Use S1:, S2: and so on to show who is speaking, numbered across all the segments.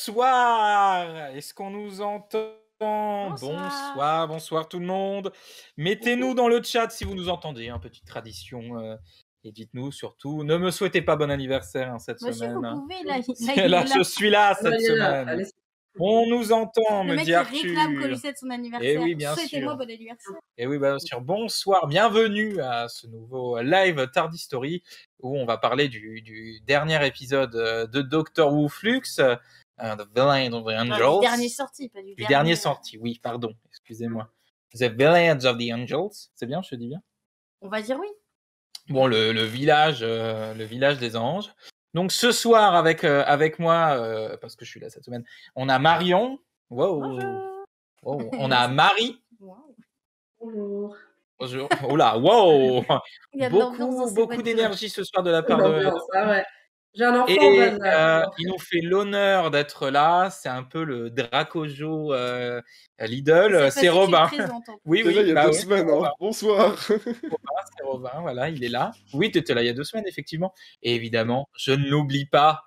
S1: Bonsoir. Est-ce qu'on nous entend?
S2: Bonsoir.
S1: Bonsoir tout le monde. Mettez-nous dans le chat si vous nous entendez, petite tradition. Et dites-nous surtout, ne me souhaitez pas bon anniversaire cette
S2: Monsieur, vous
S1: semaine.
S2: pouvez, là,
S1: Là, je suis là cette
S3: il est là.
S1: semaine.
S3: Allez.
S1: On nous entend,
S2: le
S1: me
S2: mec
S1: dit
S2: qui
S1: Arthur.
S2: réclame qu'on lui souhaite son anniversaire.
S1: oui, bien
S2: Souhaitez-moi
S1: sûr.
S2: bon anniversaire.
S1: Et oui, bien sûr. Bonsoir, bienvenue à ce nouveau live Tardy Story où on va parler du dernier épisode de Doctor Who Flux, The Village of the Angels.
S2: Du dernier sorti, pas du
S1: dernier sorti, oui, pardon, excusez-moi. The Village of the Angels, c'est bien, je te dis bien?
S2: On va dire oui.
S1: Bon, le village des anges. Donc ce soir avec moi, parce que je suis là cette semaine, on a Marion. Wow.
S2: Bonjour.
S1: Wow. On a Marie.
S2: Wow.
S3: Bonjour.
S1: Bonjour. Oh là, wow.
S2: Il y a de l'ambiance dans ces
S1: Beaucoup
S2: voitures.
S1: d'énergie ce soir de la part de.
S3: L'ambiance, ah ouais. J'ai un enfant
S1: Et
S3: en bas âge.
S1: il nous fait l'honneur d'être là. C'est un peu le Dracojo Lidl. C'est Robin. Oui,
S4: T'es là il y a 2
S1: oui,
S4: semaines, hein. Bonsoir.
S1: C'est Robin, voilà, il est là. Oui, tu étais là il y a 2 semaines, effectivement. Et évidemment, je ne l'oublie pas,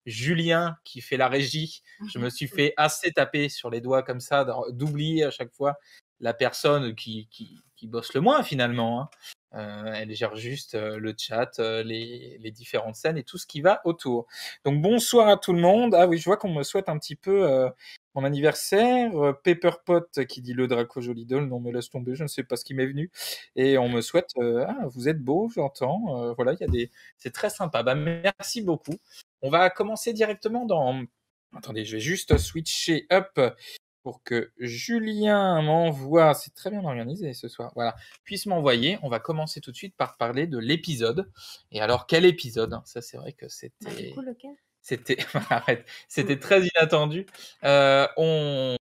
S1: Julien qui fait la régie. Je me suis fait assez taper sur les doigts comme ça, d'oublier à chaque fois la personne qui bosse le moins finalement. Elle gère juste le chat, les différentes scènes et tout ce qui va autour. Donc bonsoir à tout le monde. Ah oui, je vois qu'on me souhaite un petit peu mon anniversaire. Pepperpot qui dit le Draco Joli Doll. Non mais laisse tomber, je ne sais pas ce qui m'est venu. Et on me souhaite vous êtes beau, j'entends. Voilà, c'est très sympa. Bah, merci beaucoup. On va commencer directement dans. Attendez, je vais juste switcher up pour que Julien m'envoie, c'est très bien organisé ce soir, voilà, puisse m'envoyer. On va commencer tout de suite par parler de l'épisode. Et alors, quel épisode? Ça, c'est vrai que c'était...
S2: Du coup, lequel?
S1: C'était très inattendu. Qu'est-ce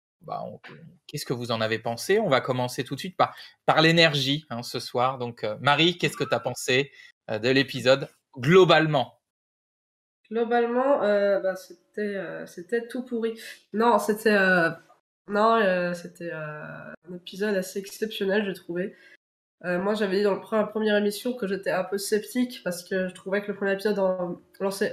S1: que vous en avez pensé? On va commencer tout de suite par l'énergie ce soir. Donc, Marie, qu'est-ce que tu as pensé de l'épisode globalement?
S3: Globalement, c'était tout pourri. Non, c'était un épisode assez exceptionnel, je trouvais. Moi, j'avais dit dans la première émission que j'étais un peu sceptique parce que je trouvais que le premier épisode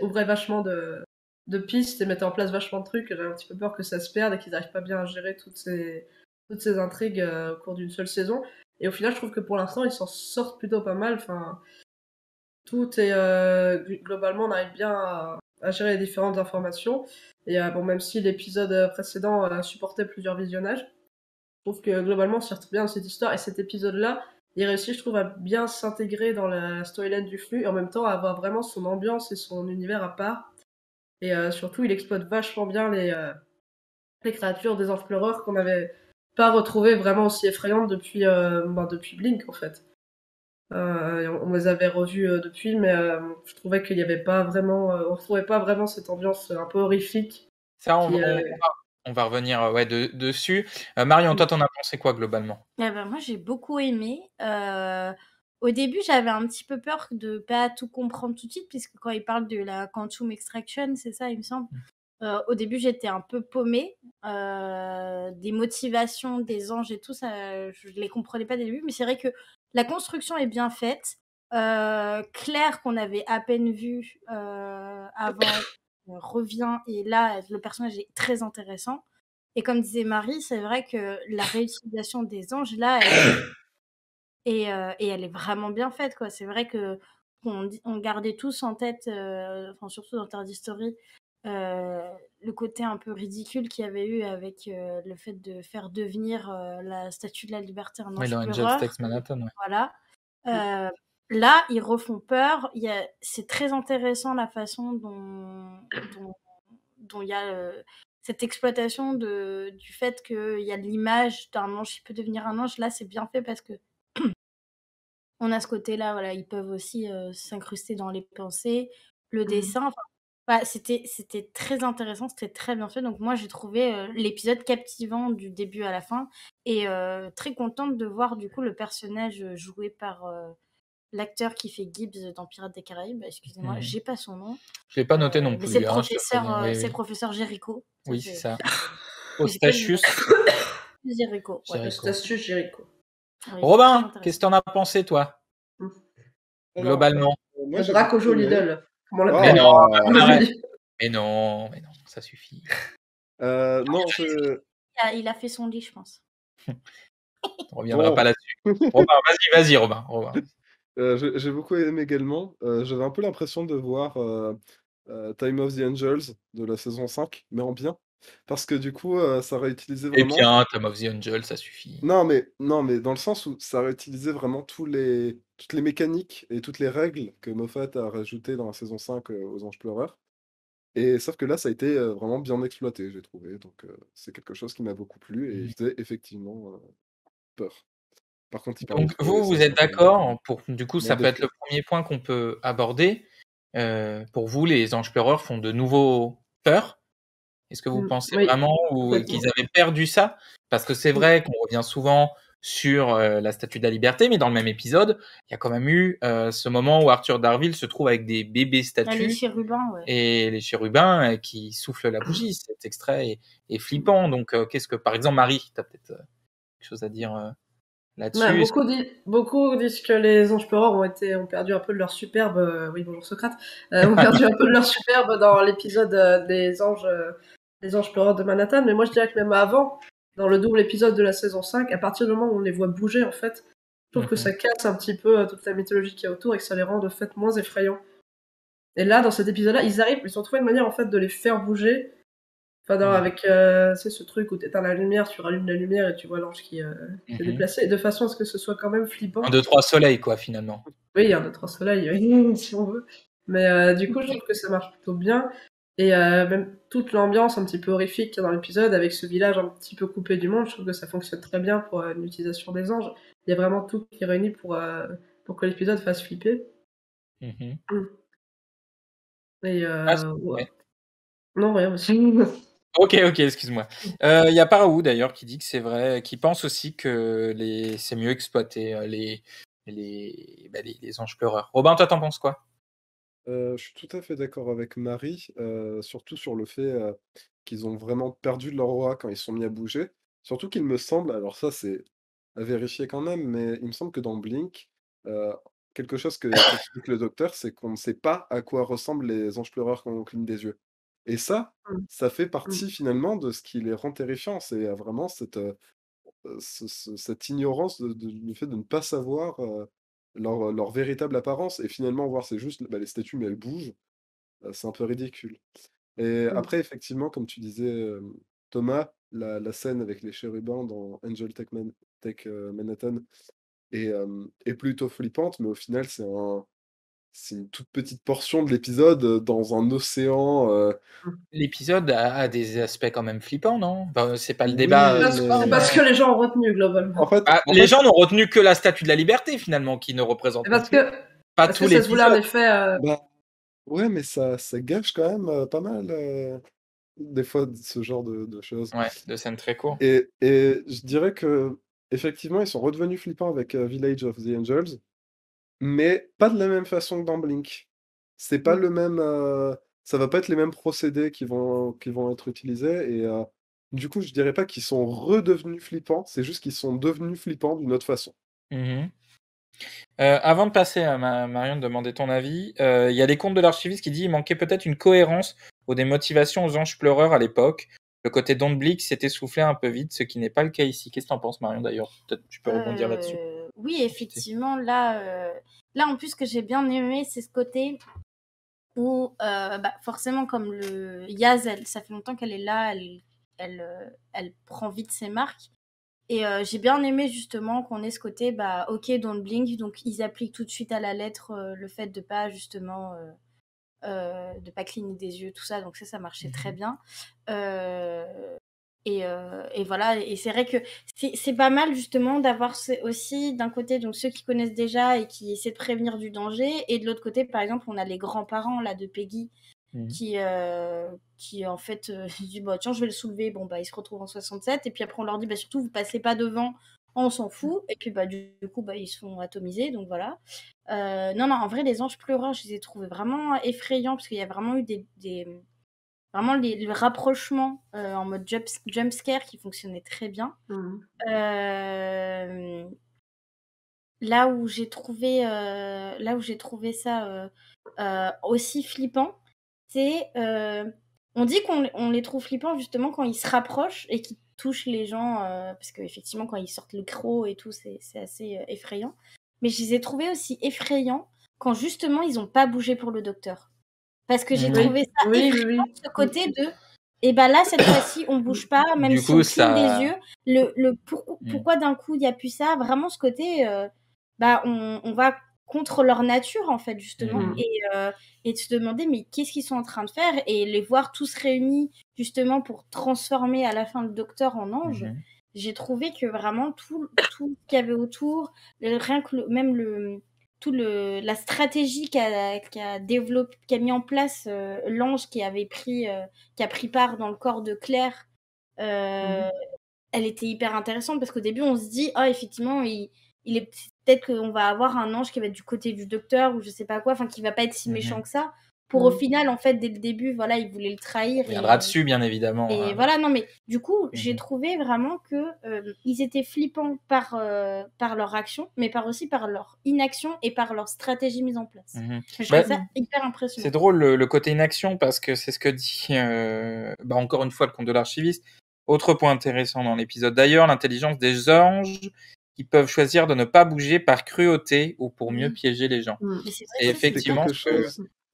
S3: ouvrait vachement de pistes et mettait en place vachement de trucs. J'avais un petit peu peur que ça se perde et qu'ils n'arrivent pas bien à gérer toutes ces intrigues au cours d'une seule saison. Et au final, je trouve que pour l'instant, ils s'en sortent plutôt pas mal. Enfin, tout est globalement, on arrive bien à gérer les différentes informations. Et même si l'épisode précédent supportait plusieurs visionnages, je trouve que globalement, on s'y retrouve bien dans cette histoire. Et cet épisode-là, il réussit, je trouve, à bien s'intégrer dans la storyline du flux et en même temps à avoir vraiment son ambiance et son univers à part. Et surtout, il exploite vachement bien les créatures des anges pleureurs qu'on n'avait pas retrouvées vraiment aussi effrayantes depuis Blink, en fait. On les avait revus depuis, mais je trouvais qu'il y avait pas vraiment, on retrouvait pas vraiment cette ambiance un peu horrifique.
S1: Ça, on va revenir dessus. Marion, toi, t'en as pensé quoi globalement?
S2: Moi, j'ai beaucoup aimé. Au début, j'avais un petit peu peur de pas tout comprendre tout de suite, puisque quand il parle de la Quantum Extraction, c'est ça, il me semble. Au début, j'étais un peu paumée. Des motivations des anges et tout, ça, je les comprenais pas dès le début, mais c'est vrai que la construction est bien faite. Claire, qu'on avait à peine vue avant, revient, et là, le personnage est très intéressant. Et comme disait Marie, c'est vrai que la réutilisation des anges, là, et elle est vraiment bien faite, quoi. C'est vrai qu'on gardait tous en tête, surtout dans Tardy Story, le côté un peu ridicule qu'il y avait eu avec le fait de faire devenir la Statue de la Liberté un ange
S1: dans
S2: pleureur.
S1: Angels Takes Manhattan, ouais.
S2: Voilà. Là, ils refont peur. C'est très intéressant la façon dont il y a cette exploitation du fait qu'il y a l'image d'un ange qui peut devenir un ange. Là, c'est bien fait parce que on a ce côté-là, voilà, ils peuvent aussi s'incruster dans les pensées, le dessin. C'était très intéressant, c'était très bien fait. Donc moi, j'ai trouvé l'épisode captivant du début à la fin et très contente de voir du coup le personnage joué par l'acteur qui fait Gibbs dans Pirates des Caraïbes. Excusez-moi, j'ai pas son nom.
S1: Je l'ai pas noté non plus.
S2: C'est le professeur Jericho.
S1: Oui, c'est ça. Eustachius
S2: Jericho.
S3: Eustachius Jericho.
S1: Robin, qu'est-ce que t'en as pensé, toi? Globalement.
S3: Le Draco Joli Doll.
S1: Mais non, arrête. Mais non, ça suffit.
S4: Non,
S2: Il a fait son lit, je pense.
S1: On reviendra
S4: Bon.
S1: pas là-dessus. Robin, vas-y, Robin.
S4: J'ai beaucoup aimé également. J'avais un peu l'impression de voir Time of the Angels de la saison 5, mais en bien. Parce que du coup, ça réutilisait
S1: Et
S4: vraiment.
S1: bien, Time of the Angel, ça suffit.
S4: Non, mais dans le sens où ça réutilisait vraiment toutes les mécaniques et toutes les règles que Moffat a rajoutées dans la saison 5 aux Anges Pleureurs. Et sauf que là, ça a été vraiment bien exploité, j'ai trouvé. Donc, c'est quelque chose qui m'a beaucoup plu et il faisait effectivement peur. Par contre, il permet de
S1: Donc,
S4: trouver
S1: vous
S4: ça
S1: êtes d'accord du coup,
S4: mon
S1: ça peut être
S4: défaut.
S1: le premier point qu'on peut aborder. Pour vous, les Anges Pleureurs font de nouveau peur? Est-ce que vous pensez
S3: Oui,
S1: vraiment
S3: complètement.
S1: qu'ils avaient perdu ça? Parce que c'est vrai qu'on revient souvent sur la Statue de la Liberté, mais dans le même épisode, il y a quand même eu ce moment où Arthur Darville se trouve avec des bébés
S2: Il y a les
S1: statues
S2: chérubins, ouais.
S1: et les chérubins qui soufflent la bougie. Cet extrait est flippant. Donc, qu'est-ce que, par exemple, Marie, tu as peut-être quelque chose à dire
S3: Ouais,
S1: là-dessus?
S3: beaucoup disent que les Anges Pleureurs ont perdu un peu de leur superbe. Oui, bonjour Socrate. Ont perdu un peu de leur superbe dans l'épisode des Anges Pleureurs de Manhattan. Mais moi, je dirais que même avant, dans le double épisode de la saison 5, à partir du moment où on les voit bouger, en fait, je trouve que ça casse un petit peu toute la mythologie qu'il y a autour et que ça les rend de fait moins effrayants. Et là, dans cet épisode-là, ils ont trouvé une manière en fait de les faire bouger. Enfin, avec c'est ce truc où t'éteins la lumière, tu rallumes la lumière et tu vois l'ange qui s'est déplacé, de façon à ce que ce soit quand même flippant.
S1: 1, 2, 3 soleils, quoi, finalement.
S3: Oui, il y a 1, 2, 3 soleils, oui, si on veut. Mais du coup, je trouve que ça marche plutôt bien. Et même toute l'ambiance un petit peu horrifique qu'il y a dans l'épisode, avec ce village un petit peu coupé du monde, je trouve que ça fonctionne très bien pour l'utilisation des anges. Il y a vraiment tout qui est réuni pour que l'épisode fasse flipper.
S1: Mhm.
S3: Et
S1: Ouais.
S3: non, rien aussi.
S1: Ok, excuse-moi. Il y a Paraou d'ailleurs qui dit que c'est vrai, qui pense aussi que c'est mieux exploité les anges pleureurs. Robin, toi, t'en penses quoi?
S4: Je suis tout à fait d'accord avec Marie, surtout sur le fait qu'ils ont vraiment perdu de leur aura quand ils se sont mis à bouger. Surtout qu'il me semble, alors ça c'est à vérifier quand même, mais il me semble que dans Blink, euh, quelque chose qu'explique le docteur, c'est qu'on ne sait pas à quoi ressemblent les anges pleureurs quand on cligne des yeux. Et ça fait partie finalement de ce qui les rend terrifiants. C'est vraiment cette ignorance du fait de ne pas savoir leur véritable apparence. Et finalement, voir c'est juste les statues, mais elles bougent. C'est un peu ridicule. Et après, effectivement, comme tu disais, Thomas, la scène avec les chérubins dans Angel Tech Manhattan est plutôt flippante, mais au final, c'est une toute petite portion de l'épisode dans un océan.
S1: L'épisode a des aspects quand même flippants, non? Enfin, c'est pas le
S4: Oui,
S1: débat.
S3: C'est pas ce que les gens ont retenu globalement.
S4: En fait,
S1: Les gens n'ont retenu que la Statue de la Liberté finalement, qui ne représente
S3: Parce que
S1: pas
S3: Parce
S1: tout
S3: que ça se voulait en
S1: l'épisode.
S3: effet.
S4: bah, ouais, mais ça gâche quand même pas mal, des fois, ce genre de choses.
S1: Ouais, de scènes très courtes.
S4: Et je dirais que effectivement, ils sont redevenus flippants avec Village of the Angels, mais pas de la même façon que dans Blink. C'est pas le même, ça va pas être les mêmes procédés qui vont être utilisés et du coup, je dirais pas qu'ils sont redevenus flippants, c'est juste qu'ils sont devenus flippants d'une autre façon.
S1: Mhm. Avant de passer à Marion de demander ton avis, il y a des comptes de l'archiviste qui dit qu'il manquait peut-être une cohérence ou des motivations aux anges pleureurs à l'époque. Le côté Don't Blink s'est essoufflé un peu vite, ce qui n'est pas le cas ici. Qu'est-ce que t'en penses, Marion, d'ailleurs? Peut-être tu peux rebondir là-dessus.
S2: Oui, effectivement, là en plus, ce que j'ai bien aimé, c'est ce côté où, forcément, comme Yaz, ça fait longtemps qu'elle est là, elle prend vite ses marques. Et j'ai bien aimé justement qu'on ait ce côté, ok, don't blink, donc ils appliquent tout de suite à la lettre le fait de pas justement de pas cligner des yeux, tout ça, donc ça marchait très bien. Et voilà, et c'est vrai que c'est pas mal justement d'avoir aussi d'un côté donc ceux qui connaissent déjà et qui essaient de prévenir du danger, et de l'autre côté par exemple on a les grands-parents là de Peggy qui en fait disent tiens je vais le soulever, ils se retrouvent en 67 et puis après on leur dit surtout vous passez pas devant, on s'en fout, et puis du coup ils se font atomiser, donc voilà. Non en vrai les anges pleureurs je les ai trouvés vraiment effrayants parce qu'il y a vraiment eu vraiment le rapprochement en mode jump scare qui fonctionnait très bien. Là où j'ai trouvé ça aussi flippant, c'est... on dit qu'on les trouve flippants justement quand ils se rapprochent et qu'ils touchent les gens, parce qu'effectivement, quand ils sortent le croc et tout, c'est assez effrayant. Mais je les ai trouvés aussi effrayants quand justement ils n'ont pas bougé pour le docteur. Parce que j'ai trouvé ça effrayant, ce côté de... Et ben là, cette fois-ci, on bouge pas, même si on cligne des yeux. Pourquoi d'un coup, il n'y a plus ça? Vraiment, ce côté, on va contre leur nature, en fait, justement. Et de se demander, mais qu'est-ce qu'ils sont en train de faire? Et les voir tous réunis, justement, pour transformer à la fin le docteur en ange. J'ai trouvé que vraiment, tout ce qu'il y avait autour, rien que la stratégie qu'a mis en place l'ange qui a pris part dans le corps de Claire, elle était hyper intéressante parce qu'au début on se dit effectivement il est peut-être qu'on va avoir un ange qui va être du côté du docteur ou je sais pas quoi, enfin qui va pas être si méchant que ça. Pour au final, en fait, dès le début, voilà, il voulait le trahir.
S1: Il viendra dessus, bien évidemment.
S2: Et voilà, non, mais du coup, j'ai trouvé vraiment que ils étaient flippants par leur action, mais aussi par leur inaction et par leur stratégie mise en place. Je trouve ça hyper impressionnant.
S1: C'est drôle le côté inaction parce que c'est ce que dit encore une fois le conte de l'archiviste. Autre point intéressant dans l'épisode d'ailleurs, l'intelligence des anges qui peuvent choisir de ne pas bouger par cruauté ou pour mieux piéger les gens. Et effectivement,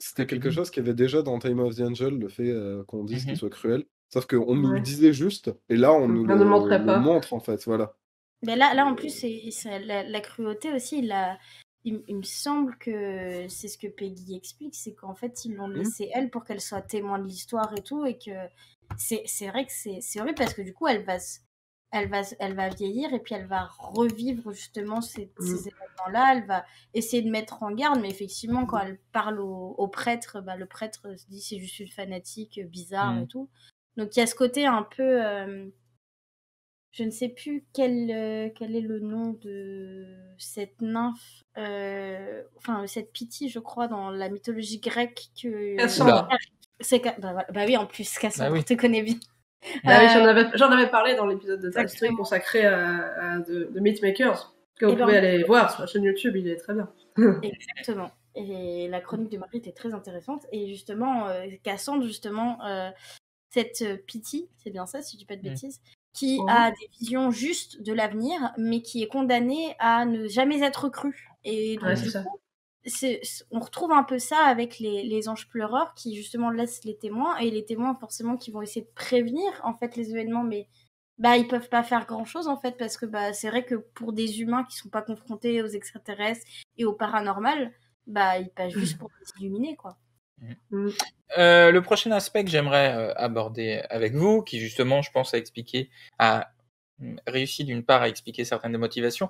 S4: c'était quelque chose qu'il y avait déjà dans Time of the Angel, le fait qu'on dise qu'il soit cruel. Sauf qu'on nous le disait juste, et là on nous le montre en fait, voilà.
S2: Mais là en plus, la cruauté aussi, il me semble que c'est ce que Peggy explique, c'est qu'en fait ils l'ont laissé elle pour qu'elle soit témoin de l'histoire et tout, et que c'est vrai que c'est horrible parce que du coup elle va vieillir et puis elle va revivre justement ces événements-là, elle va essayer de mettre en garde, mais effectivement quand elle parle au prêtre, le prêtre se dit c'est juste une fanatique bizarre et tout. Donc il y a ce côté un peu... je ne sais plus quel est le nom de cette nymphe, cette Pythie, je crois, dans la mythologie grecque.
S3: Cassandre.
S2: Oui, en plus, Cassandre, tu connais bien.
S3: J'en avais parlé dans l'épisode de Toy Story consacré à The Mythmakers, que vous pouvez aller voir sur la chaîne YouTube, il est très bien.
S2: Exactement. Et la chronique du mari était très intéressante. Et justement, Cassandre, cette Pythie, c'est bien ça, si je dis pas de bêtises, qui a des visions justes de l'avenir, mais qui est condamnée à ne jamais être crue. Et donc, on retrouve un peu ça avec les anges pleureurs qui justement laissent les témoins, et les témoins forcément qui vont essayer de prévenir en fait les événements, mais ils peuvent pas faire grand chose en fait, parce que c'est vrai que pour des humains qui sont pas confrontés aux extraterrestres et au paranormal, ils passent juste pour des illuminés, quoi.
S1: Le prochain aspect que j'aimerais aborder avec vous, qui justement, je pense, a réussi d'une part à expliquer certaines des motivations,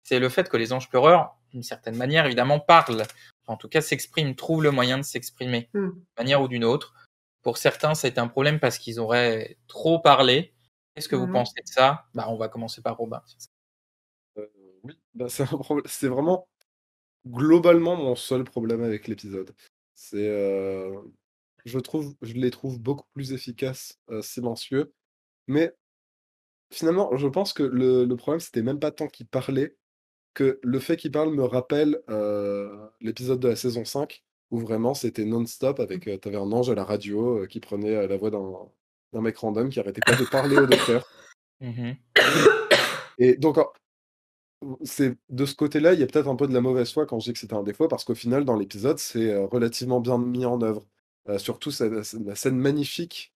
S1: c'est le fait que les anges pleureurs, d'une certaine manière, évidemment, parlent, en tout cas s'expriment, trouvent le moyen de s'exprimer, d'une manière ou d'une autre. Pour certains, ça a été un problème parce qu'ils auraient trop parlé. Qu'est-ce que vous pensez de ça? On va commencer par Robin.
S4: Oui, c'est vraiment globalement mon seul problème avec l'épisode. Je les trouve beaucoup plus efficaces, silencieux, mais finalement, je pense que le problème, c'était même pas tant qu'ils parlaient, que le fait qu'ils parlent me rappelle l'épisode de la saison 5, où vraiment c'était non-stop avec t'avais un ange à la radio qui prenait la voix d'un mec random qui arrêtait pas de parler au docteur. Et donc, c'est de ce côté-là, il y a peut-être un peu de la mauvaise foi quand je dis que c'était un défaut, parce qu'au final, dans l'épisode, c'est relativement bien mis en œuvre. Surtout la scène magnifique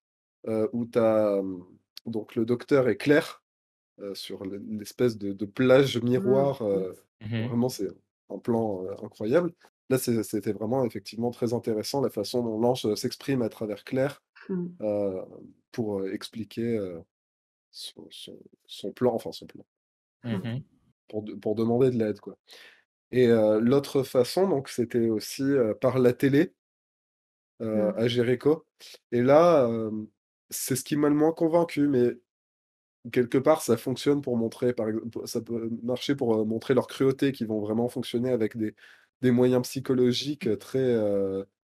S4: où t'as donc le docteur et Claire sur l'espèce de plage miroir. Vraiment, c'est un plan incroyable. Là, c'était vraiment effectivement très intéressant la façon dont l'ange s'exprime à travers Claire pour expliquer son plan, enfin son plan. Pour demander de l'aide, quoi. Et l'autre façon, donc, c'était aussi par la télé à Jericho. Et là, c'est ce qui m'a le moins convaincu, mais quelque part, ça fonctionne pour montrer, par exemple, ça peut marcher pour montrer leur cruauté, qui vont vraiment fonctionner avec des moyens psychologiques très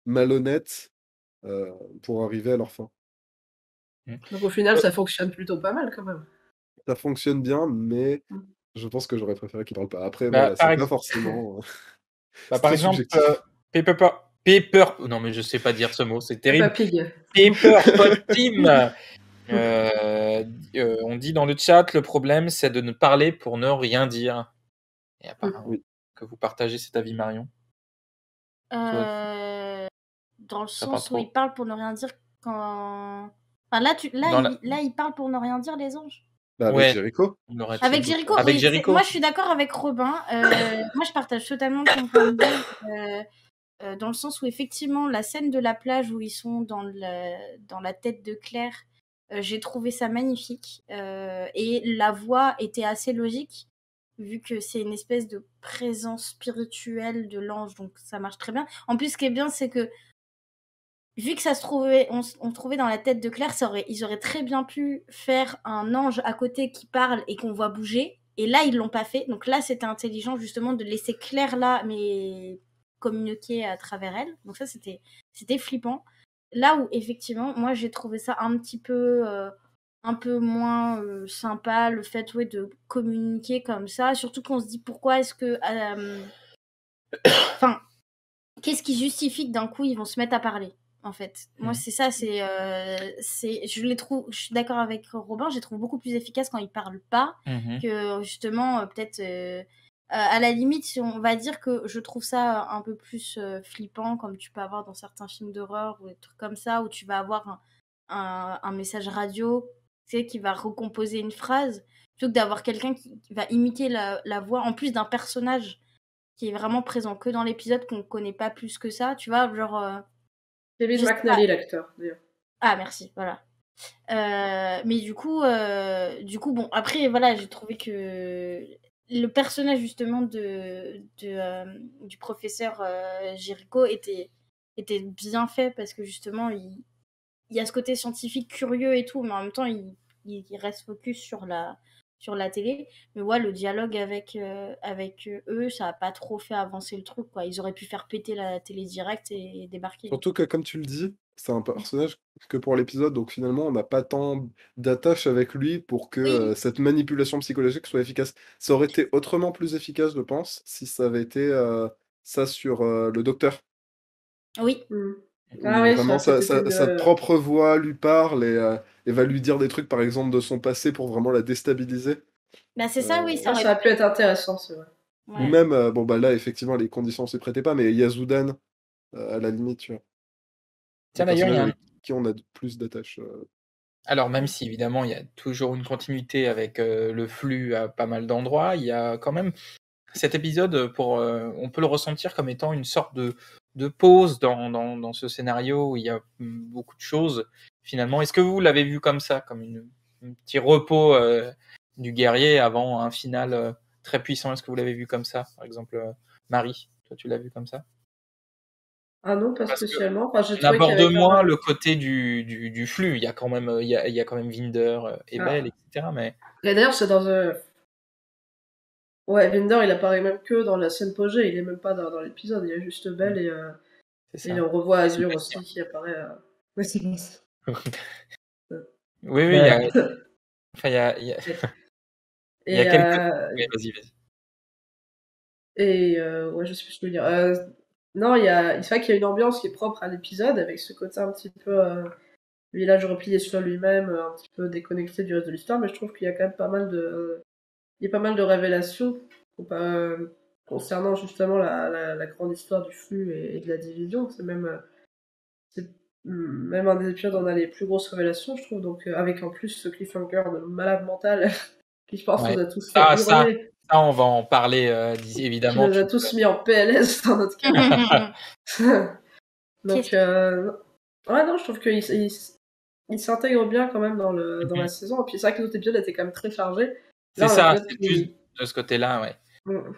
S4: malhonnêtes pour arriver à leur fin.
S3: Donc au final, ça fonctionne plutôt pas mal quand même.
S4: Ça fonctionne bien, mais je pense que j'aurais préféré qu'ils parlent pas. Après, voilà, c'est pas forcément...
S1: par exemple, Paper... Non, mais je sais pas dire ce mot, c'est
S3: Peppa
S1: terrible.
S3: Pig.
S1: Paper Pot Team. On dit dans le chat, le problème, c'est de ne parler pour ne rien dire. Et apparemment,
S4: Oui.
S1: que vous partagez cet avis, Marion.
S2: Dans le
S1: Ça part
S2: sens où
S1: trop.
S2: il parle pour ne rien dire quand... Enfin, là, il parle pour ne rien dire, les anges.
S4: Bah, avec
S1: Ouais.
S4: Jericho.
S1: On l'aurait dit.
S2: Avec Jericho,
S1: Avec
S2: oui,
S1: Jericho.
S2: moi je suis d'accord avec Robin. Moi je partage totalement ton point de vue, dans le sens où effectivement la scène de la plage où ils sont dans la tête de Claire, j'ai trouvé ça magnifique. Et la voix était assez logique vu que c'est une espèce de présence spirituelle de l'ange, donc ça marche très bien. En plus, ce qui est bien, c'est que vu que ça se trouvait, on se trouvait dans la tête de Claire, ils auraient très bien pu faire un ange à côté qui parle et qu'on voit bouger. Et là, ils l'ont pas fait. Donc là, c'était intelligent justement de laisser Claire là, mais communiquer à travers elle. Donc ça, c'était flippant. Là où effectivement, moi, j'ai trouvé ça un peu moins sympa, le fait de communiquer comme ça. Surtout qu'on se dit pourquoi est-ce que... Enfin, qu'est-ce qui justifie que d'un coup, ils vont se mettre à parler en fait. Moi, c'est ça, je suis d'accord avec Robin, je les trouve beaucoup plus efficaces quand ils parlent pas que justement, peut-être, à la limite, on va dire que je trouve ça un peu plus flippant, comme tu peux avoir dans certains films d'horreur ou des trucs comme ça, où tu vas avoir un message radio, tu sais, qui va recomposer une phrase, plutôt que d'avoir quelqu'un qui va imiter la voix, en plus d'un personnage qui est vraiment présent que dans l'épisode, qu'on connaît pas plus que ça, tu vois, genre...
S3: Kevin McNally, l'acteur, d'ailleurs.
S2: Ah, merci, voilà. Mais du coup, bon, après, voilà, j'ai trouvé que le personnage, justement, du professeur Jericho était bien fait, parce que, justement, il y a ce côté scientifique curieux et tout, mais en même temps, il reste focus sur la télé. Mais ouais, le dialogue avec eux, ça a pas trop fait avancer le truc, quoi. Ils auraient pu faire péter la télé direct et débarquer.
S4: Surtout que, comme tu le dis, c'est un personnage que pour l'épisode, donc finalement, on n'a pas tant d'attache avec lui pour que cette manipulation psychologique soit efficace. Ça aurait été autrement plus efficace, je pense, si ça avait été ça sur le docteur.
S2: Oui.
S3: Ah oui,
S4: Vraiment,
S3: ça,
S4: sa propre voix lui parle et va lui dire des trucs, par exemple, de son passé pour vraiment la déstabiliser.
S2: Bah, c'est ça, oui.
S3: Ça aurait pu être intéressant, c'est vrai.
S2: Ouais.
S4: Ou même, bon, bah là, effectivement, les conditions s'y prêtaient pas, mais Yazudan, à la limite, tu vois.
S1: Tiens, d'ailleurs, il y a
S4: avec qui on a plus d'attache.
S1: Alors, même si évidemment il y a toujours une continuité avec le flux à pas mal d'endroits, il y a quand même cet épisode, on peut le ressentir comme étant une sorte de pause dans ce scénario où il y a beaucoup de choses finalement. Est-ce que vous l'avez vu comme ça, comme un petit repos du guerrier avant un final très puissant? Est-ce que vous l'avez vu comme ça? Par exemple, Marie, toi tu l'as vu comme ça?
S3: Ah non, pas spécialement. Enfin,
S1: on aborde moins le côté du flux. Il y a quand même, il y a quand même Vinder et Belle, etc. Mais...
S3: Et d'ailleurs, c'est dans... Ouais, Vinder, il apparaît même que dans la scène Pogé. Il est même pas dans l'épisode. Il y a juste Belle et on revoit Azure aussi qui apparaît. Ouais, c'est bon.
S1: Oui, il y a... Enfin, il y a... Il y a quelques... Oui, vas-y.
S3: Et ouais, je sais plus ce que je veux dire. Non, c'est vrai qu'il y a une ambiance qui est propre à l'épisode, avec ce côté un petit peu village replié sur lui-même, un petit peu déconnecté du reste de l'histoire, mais je trouve qu'il y a quand même pas mal de révélations concernant justement la grande histoire du flux et de la division. C'est même un des épisodes où on a les plus grosses révélations, je trouve, donc avec en plus ce cliffhanger de malade mental qui, je pense, nous a tous fait hurler.
S1: Ça, on va en parler, évidemment.
S3: Qui nous a tous mis en PLS dans notre cas. Donc, ouais, non, je trouve qu'il s'intègre bien quand même dans la saison. Et puis, c'est vrai que l'autre épisode était quand même très chargé.
S1: C'est ça, c'est plus de ce côté-là, ouais.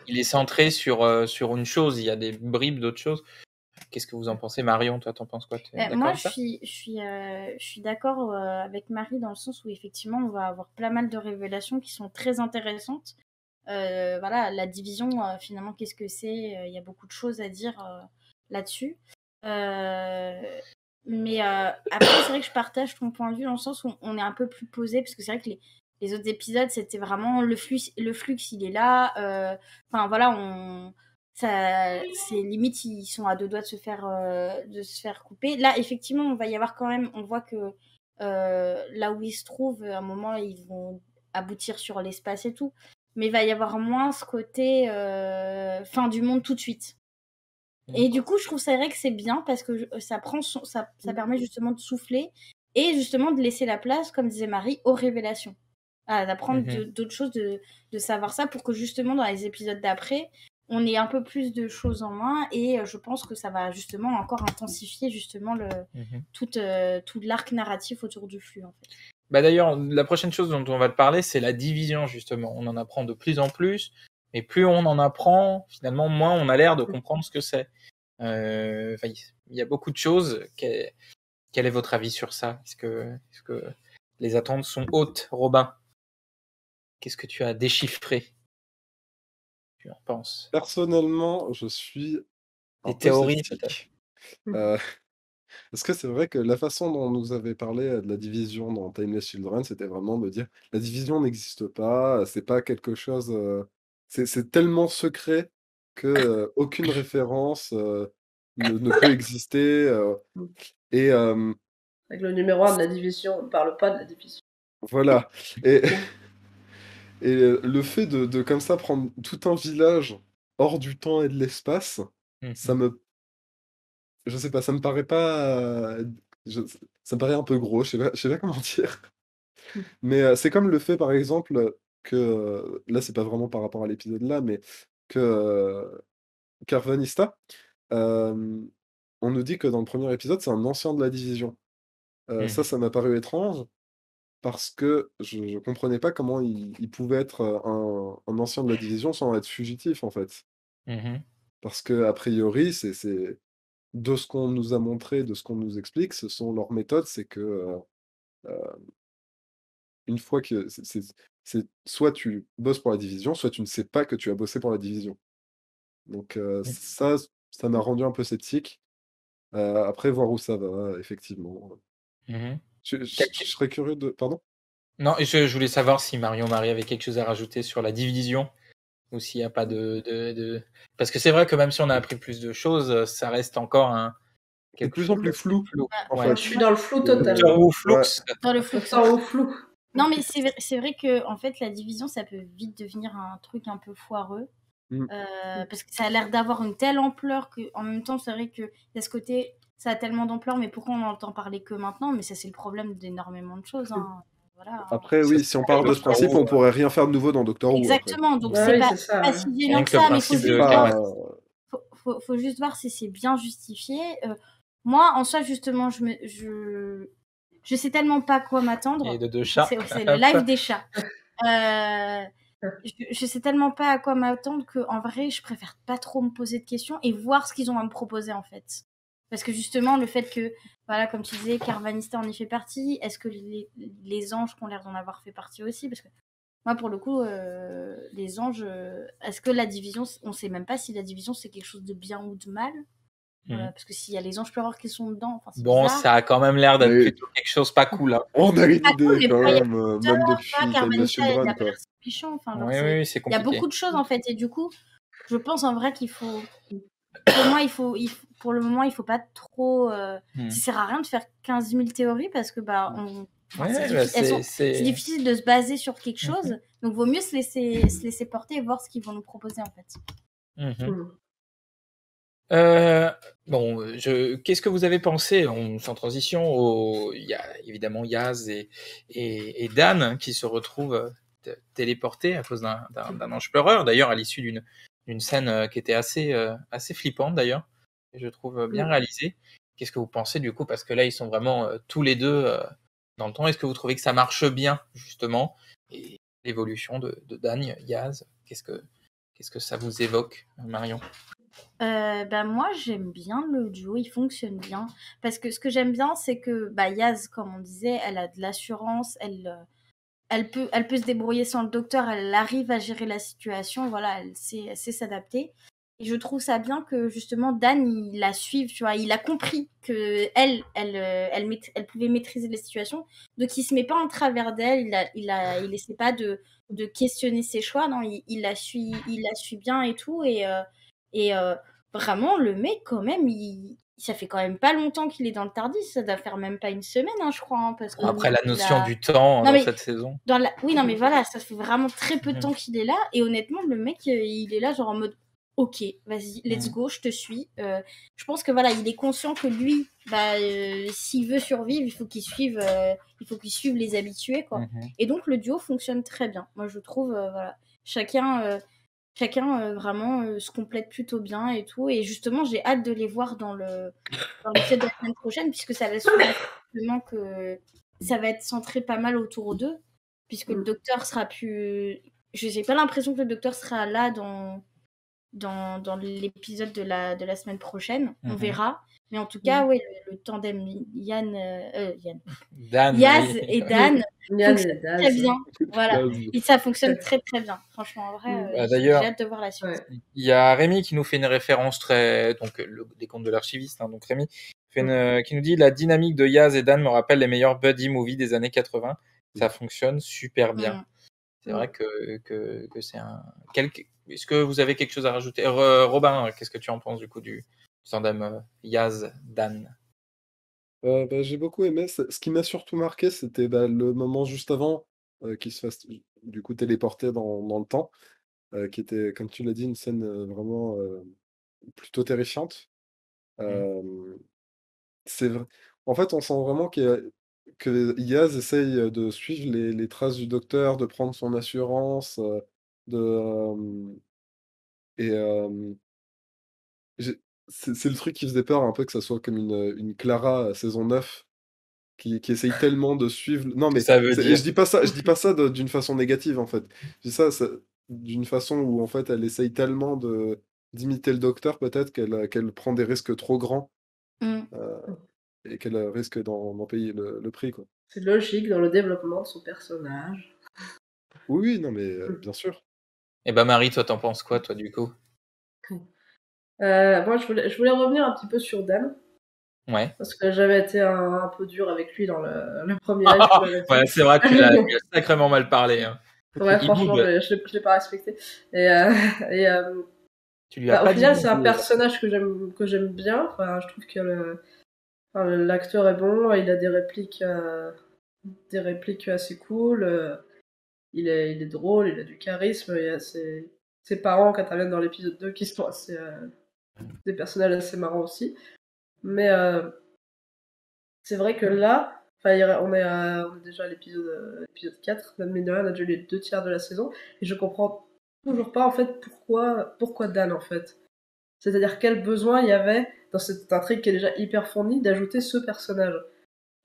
S1: Il est centré sur une chose, il y a des bribes d'autres choses. Qu'est-ce que vous en pensez, Marion? Toi, t'en penses quoi?
S2: Moi, je suis d'accord avec Marie dans le sens où effectivement, on va avoir pas mal de révélations qui sont très intéressantes. Voilà, la division, finalement, qu'est-ce que c'est? Il y a beaucoup de choses à dire là-dessus. Mais après, c'est vrai que je partage ton point de vue dans le sens où on est un peu plus posé, parce que c'est vrai que les autres épisodes, c'était vraiment le flux, il est là. Enfin, voilà, c'est limite, ils sont à 2 doigts de se faire couper. Là, effectivement, on va y avoir quand même, on voit que là où ils se trouvent, à un moment, ils vont aboutir sur l'espace et tout. Mais il va y avoir moins ce côté fin du monde tout de suite. Et du coup, je trouve c'est vrai que c'est bien parce que ça permet justement de souffler et justement de laisser la place, comme disait Marie, aux révélations. D'apprendre d'autres choses, de savoir ça pour que justement dans les épisodes d'après, on ait un peu plus de choses en main et je pense que ça va justement encore intensifier justement tout l'arc narratif autour du flux en fait.
S1: Bah d'ailleurs, la prochaine chose dont on va te parler, c'est la division justement. On en apprend de plus en plus, mais plus on en apprend, finalement, moins on a l'air de comprendre ce que c'est. Il y a beaucoup de choses. Quel est votre avis sur ça ? Est-ce que les attentes sont hautes, Robin ? Qu'est-ce que tu as déchiffré ? Tu en penses ?
S4: Personnellement, je suis un
S1: Des
S4: peu
S1: théories,
S4: sceptique. Parce que c'est vrai que la façon dont on nous avait parlé de la division dans Timeless Children, c'était vraiment de dire la division n'existe pas, c'est pas quelque chose. C'est tellement secret que aucune référence ne peut exister. Et
S3: Avec le numéro 1 de la division, on ne parle pas de la division.
S4: voilà. Et, et le fait de comme ça prendre tout un village hors du temps et de l'espace, ça me. Je sais pas, ça me paraît pas. Ça me paraît un peu gros, je sais pas comment dire. Mais c'est comme le fait, par exemple, que. Là, c'est pas vraiment par rapport à l'épisode là, mais que Carvanista, on nous dit que dans le premier épisode, c'est un ancien de la division. Ça m'a paru étrange parce que je comprenais pas comment il pouvait être un ancien de la division sans être fugitif, en fait. Parce que, a priori, c'est de ce qu'on nous a montré, de ce qu'on nous explique, ce sont leurs méthodes, c'est que une fois que c'est soit tu bosses pour la division, soit tu ne sais pas que tu as bossé pour la division. Donc ça m'a rendu un peu sceptique. Après, voir où ça va, effectivement. Je serais curieux de... Pardon?
S1: Non, je voulais savoir si Marion Marie avait quelque chose à rajouter sur la division, ou s'il n'y a pas de... Parce que c'est vrai que même si on a appris plus de choses, ça reste encore
S4: C'est de plus en plus flou.
S3: En fait. Je suis dans le flou total.
S2: Dans le flou.
S3: Au flou.
S2: Non, mais c'est vrai que en fait, la division, ça peut vite devenir un truc un peu foireux. Parce que ça a l'air d'avoir une telle ampleur qu'en même temps, c'est vrai que de ce côté, ça a tellement d'ampleur, mais pourquoi on n'en entend parler que maintenant? Mais ça, c'est le problème d'énormément de choses. Voilà,
S4: Après, oui, si on part de ce principe, on pourrait rien faire de nouveau dans Doctor Who.
S2: Exactement, donc c'est pas si violent que ça, mais faut juste voir si c'est bien justifié. Moi, en soi, justement, je sais tellement pas quoi m'attendre.
S1: Et de deux chats.
S2: C'est le live des chats. Je sais tellement pas à quoi m'attendre qu'en vrai, je préfère pas trop me poser de questions et voir ce qu'ils ont à me proposer, en fait. Parce que justement, le fait que, voilà, comme tu disais, Carvanista en y fait partie, est-ce que les anges ont l'air d'en avoir fait partie aussi? Parce que moi, pour le coup, les anges, est-ce que la division, on sait même pas si la division, c'est quelque chose de bien ou de mal? Parce que s'il y a les anges pleureurs qui sont dedans,
S1: bon, bizarre. Ça a quand même l'air d'être plutôt quelque chose pas cool. Hein.
S4: On a une idée quand même, même depuis Timeless Children.
S1: Oui, c'est compliqué.
S2: Il y a beaucoup de choses en fait, et du coup, je pense en vrai qu'il faut. Pour le moment, il faut pas trop. Ça sert à rien de faire 15 000 théories parce que c'est difficile de se baser sur quelque chose. Donc, vaut mieux se laisser porter et voir ce qu'ils vont nous proposer en fait.
S1: Qu'est-ce que vous avez pensé, sans transition, il y a évidemment Yaz et Dan qui se retrouvent téléportés à cause d'un ange pleureur, d'ailleurs à l'issue d'une scène qui était assez flippante d'ailleurs, et je trouve bien réalisée. Qu'est-ce que vous pensez du coup, parce que là ils sont vraiment tous les deux dans le temps. Est-ce que vous trouvez que ça marche bien justement, et l'évolution de Dan, Yaz, qu'est-ce que ça vous évoque, Marion?
S2: Moi j'aime bien le duo, il fonctionne bien parce que ce que j'aime bien c'est que Yaz, comme on disait, elle a de l'assurance, elle peut se débrouiller sans le docteur, elle arrive à gérer la situation, voilà, elle sait s'adapter. Et je trouve ça bien que justement Dan il la suive, tu vois, il a compris que elle pouvait maîtriser les situations, donc il se met pas en travers d'elle, il essaie pas de questionner ses choix, non, il la suit bien et tout, Et vraiment, le mec, quand même, ça fait quand même pas longtemps qu'il est dans le Tardis. Ça doit faire même pas une semaine, hein, je crois. Hein, parce que
S1: Après, la notion du temps
S2: Non,
S1: dans
S2: mais
S1: cette saison.
S2: Oui, non, mais voilà, ça fait vraiment très peu de
S1: Mhm.
S2: temps qu'il est là. Et honnêtement, le mec, il est là, genre en mode ok, vas-y, let's go, je te suis. Je pense que voilà, il est conscient que lui, s'il veut survivre, il faut qu'il suive les habitués, quoi.
S1: Mhm.
S2: Et donc le duo fonctionne très bien. Moi, je trouve, voilà, chacun vraiment se complète plutôt bien et tout. Et justement, j'ai hâte de les voir dans l'épisode de la semaine prochaine, puisque ça laisse justement que ça va être centré pas mal autour d'eux, puisque le docteur sera plus. Je n'ai pas l'impression que le docteur sera là dans l'épisode de la semaine prochaine. On verra. Mais en tout cas, ouais, le tandem
S1: Dan,
S2: Yaz
S1: oui.
S2: et Dan
S3: Yann
S2: fonctionne
S3: et Daz.
S2: très bien. Voilà.
S4: Daz.
S2: Et ça fonctionne très très bien. Franchement, en vrai,
S1: Bah,
S2: j'ai
S1: d'ailleurs,
S2: hâte de voir la suite.
S3: Ouais.
S1: il y a Rémi qui nous fait une référence donc des contes de l'archiviste, hein, donc Rémi qui nous dit la dynamique de Yaz et Dan me rappelle les meilleurs buddy movies des années 80. Ça fonctionne super bien. C'est vrai que c'est Est-ce que vous avez quelque chose à rajouter? Robin, qu'est-ce que tu en penses du coup du tandem Yaz Dan?
S4: J'ai beaucoup aimé. Ce qui m'a surtout marqué, c'était le moment juste avant qu'il se fasse du coup téléporter dans le temps, qui était, comme tu l'as dit, une scène vraiment plutôt terrifiante. Euh, c'est vrai. En fait, on sent vraiment que Yaz essaye de suivre les traces du docteur, de prendre son assurance, de, et c'est le truc qui faisait peur un peu que ça soit comme une Clara saison 9 qui essaye tellement de suivre. Non,
S1: Que
S4: mais
S1: ça veut dire.
S4: je dis pas ça d'une façon négative en fait. Je dis ça d'une façon où en fait elle essaye tellement d'imiter le docteur peut-être qu'elle prend des risques trop grands euh, et qu'elle risque d'en payer le prix quoi.
S3: C'est logique dans le développement de son personnage.
S4: Oui, non mais bien sûr.
S1: Et bah Marie, toi t'en penses quoi toi du coup?
S3: Moi, je voulais revenir un petit peu sur Dan.
S1: Ouais.
S3: Parce que j'avais été un peu dur avec lui dans le premier live que j'avais fait.
S1: Ouais, c'est vrai que tu l'as sacrément mal parlé. Hein.
S3: Ouais,
S1: Il
S3: franchement,
S1: boude.
S3: je l'ai pas respecté. Et
S1: Tu lui as
S3: au
S1: pas dit
S3: final, c'est un
S1: bonjour.
S3: personnage que j'aime bien. Enfin, je trouve que l'acteur est bon, il a des répliques assez cool. Il est drôle, il a du charisme. Il y a ses parents qui interviennent dans l'épisode 2 qui sont assez, des personnages assez marrants aussi. Mais c'est vrai que là, on est déjà à l'épisode 4, même mine de rien, on a déjà eu les 2 tiers de la saison, et je comprends toujours pas en fait pourquoi Dan en fait. C'est-à-dire quel besoin il y avait dans cette intrigue qui est déjà hyper fournie d'ajouter ce personnage.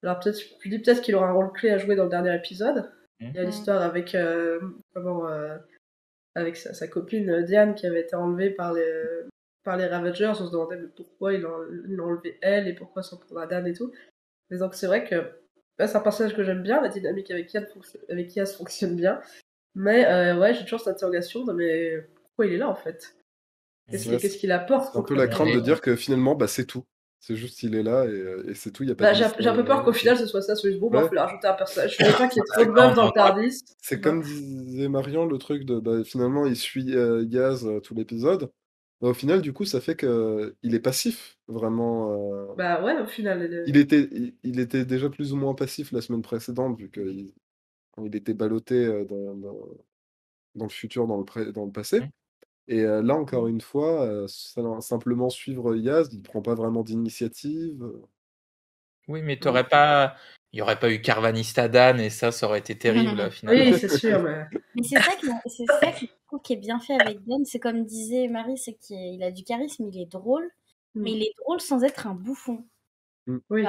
S3: Alors je dis peut-être qu'il aura un rôle clé à jouer dans le dernier épisode. Il y a l'histoire avec avec sa copine Diane qui avait été enlevée par les Ravagers. On se demandait mais pourquoi il l'a enlevée elle et pourquoi s'en prendre à Dan et tout. Mais donc c'est vrai que c'est un personnage que j'aime bien, la dynamique avec Yaz fonctionne bien. Mais ouais, j'ai toujours cette interrogation de mais pourquoi il est là en fait? Qu'est-ce qu'il apporte?
S4: C'est un peu la crainte de dire que finalement, c'est tout. C'est juste il est là et c'est tout, il n'y a pas de
S3: J'ai un peu peur qu'au final ce soit ça, ce bon,
S4: Ouais.
S3: faut lui rajouter un personnage. Je voulais pas qu'il y ait trop de meufs dans le Tardis.
S4: C'est comme disait Marion, le truc de finalement il suit Yaz tout l'épisode. Au final, du coup, ça fait que il est passif, vraiment.
S3: Bah ouais, au final.
S4: Il était déjà plus ou moins passif la semaine précédente, vu qu'il il était ballotté dans le futur, dans le passé. Et là, encore une fois, simplement suivre Yaz, il prend pas vraiment d'initiative.
S1: Oui, mais il n'y aurait pas eu Carvanista Dan et ça aurait été terrible finalement.
S3: Oui, c'est sûr. Mais
S2: c'est ça que je trouve qui est bien fait avec Dan. C'est comme disait Marie, c'est qu'il a du charisme, il est drôle, mais il est drôle sans être un bouffon.
S3: Oui.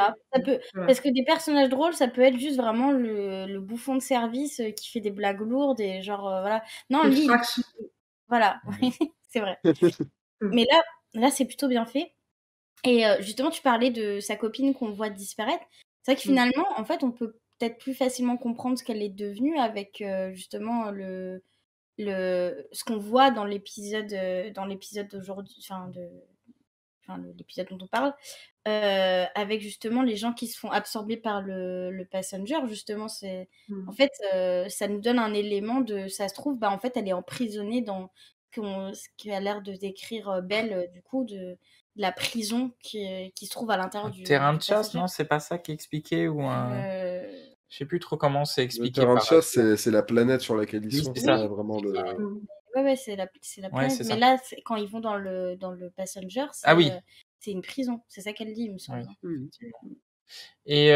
S2: Parce que des personnages drôles, ça peut être juste vraiment le bouffon de service qui fait des blagues lourdes et genre voilà. Non, lui, voilà, c'est vrai. Mais là, c'est plutôt bien fait. Et justement, tu parlais de sa copine qu'on voit disparaître. C'est vrai que finalement, en fait, on peut peut-être plus facilement comprendre ce qu'elle est devenue avec justement ce qu'on voit dans l'épisode d'aujourd'hui, l'épisode dont on parle, avec justement les gens qui se font absorber par le passenger. Justement, en fait, ça nous donne un élément de, ça se trouve, en fait, elle est emprisonnée ce qui a l'air de décrire Belle, du coup, de la prison qui se trouve à l'intérieur
S1: Un terrain de chasse,
S2: passager.
S1: non? C'est pas ça qui est expliqué ou un...
S2: Euh,
S1: Je sais plus trop comment c'est
S4: Le
S1: expliqué
S4: terrain de
S1: par
S4: chasse, c'est la planète sur laquelle ils
S1: Oui,
S4: sont,
S1: c'est
S4: c'est
S1: ça.
S4: pas vraiment le...
S2: Ouais, c'est la
S1: Ouais,
S2: planète.
S1: c'est
S2: Mais
S1: ça.
S2: là, quand ils vont dans le passenger,
S1: Ah oui.
S2: c'est une prison. C'est ça qu'elle dit, il me semble.
S1: Oui, effectivement. Et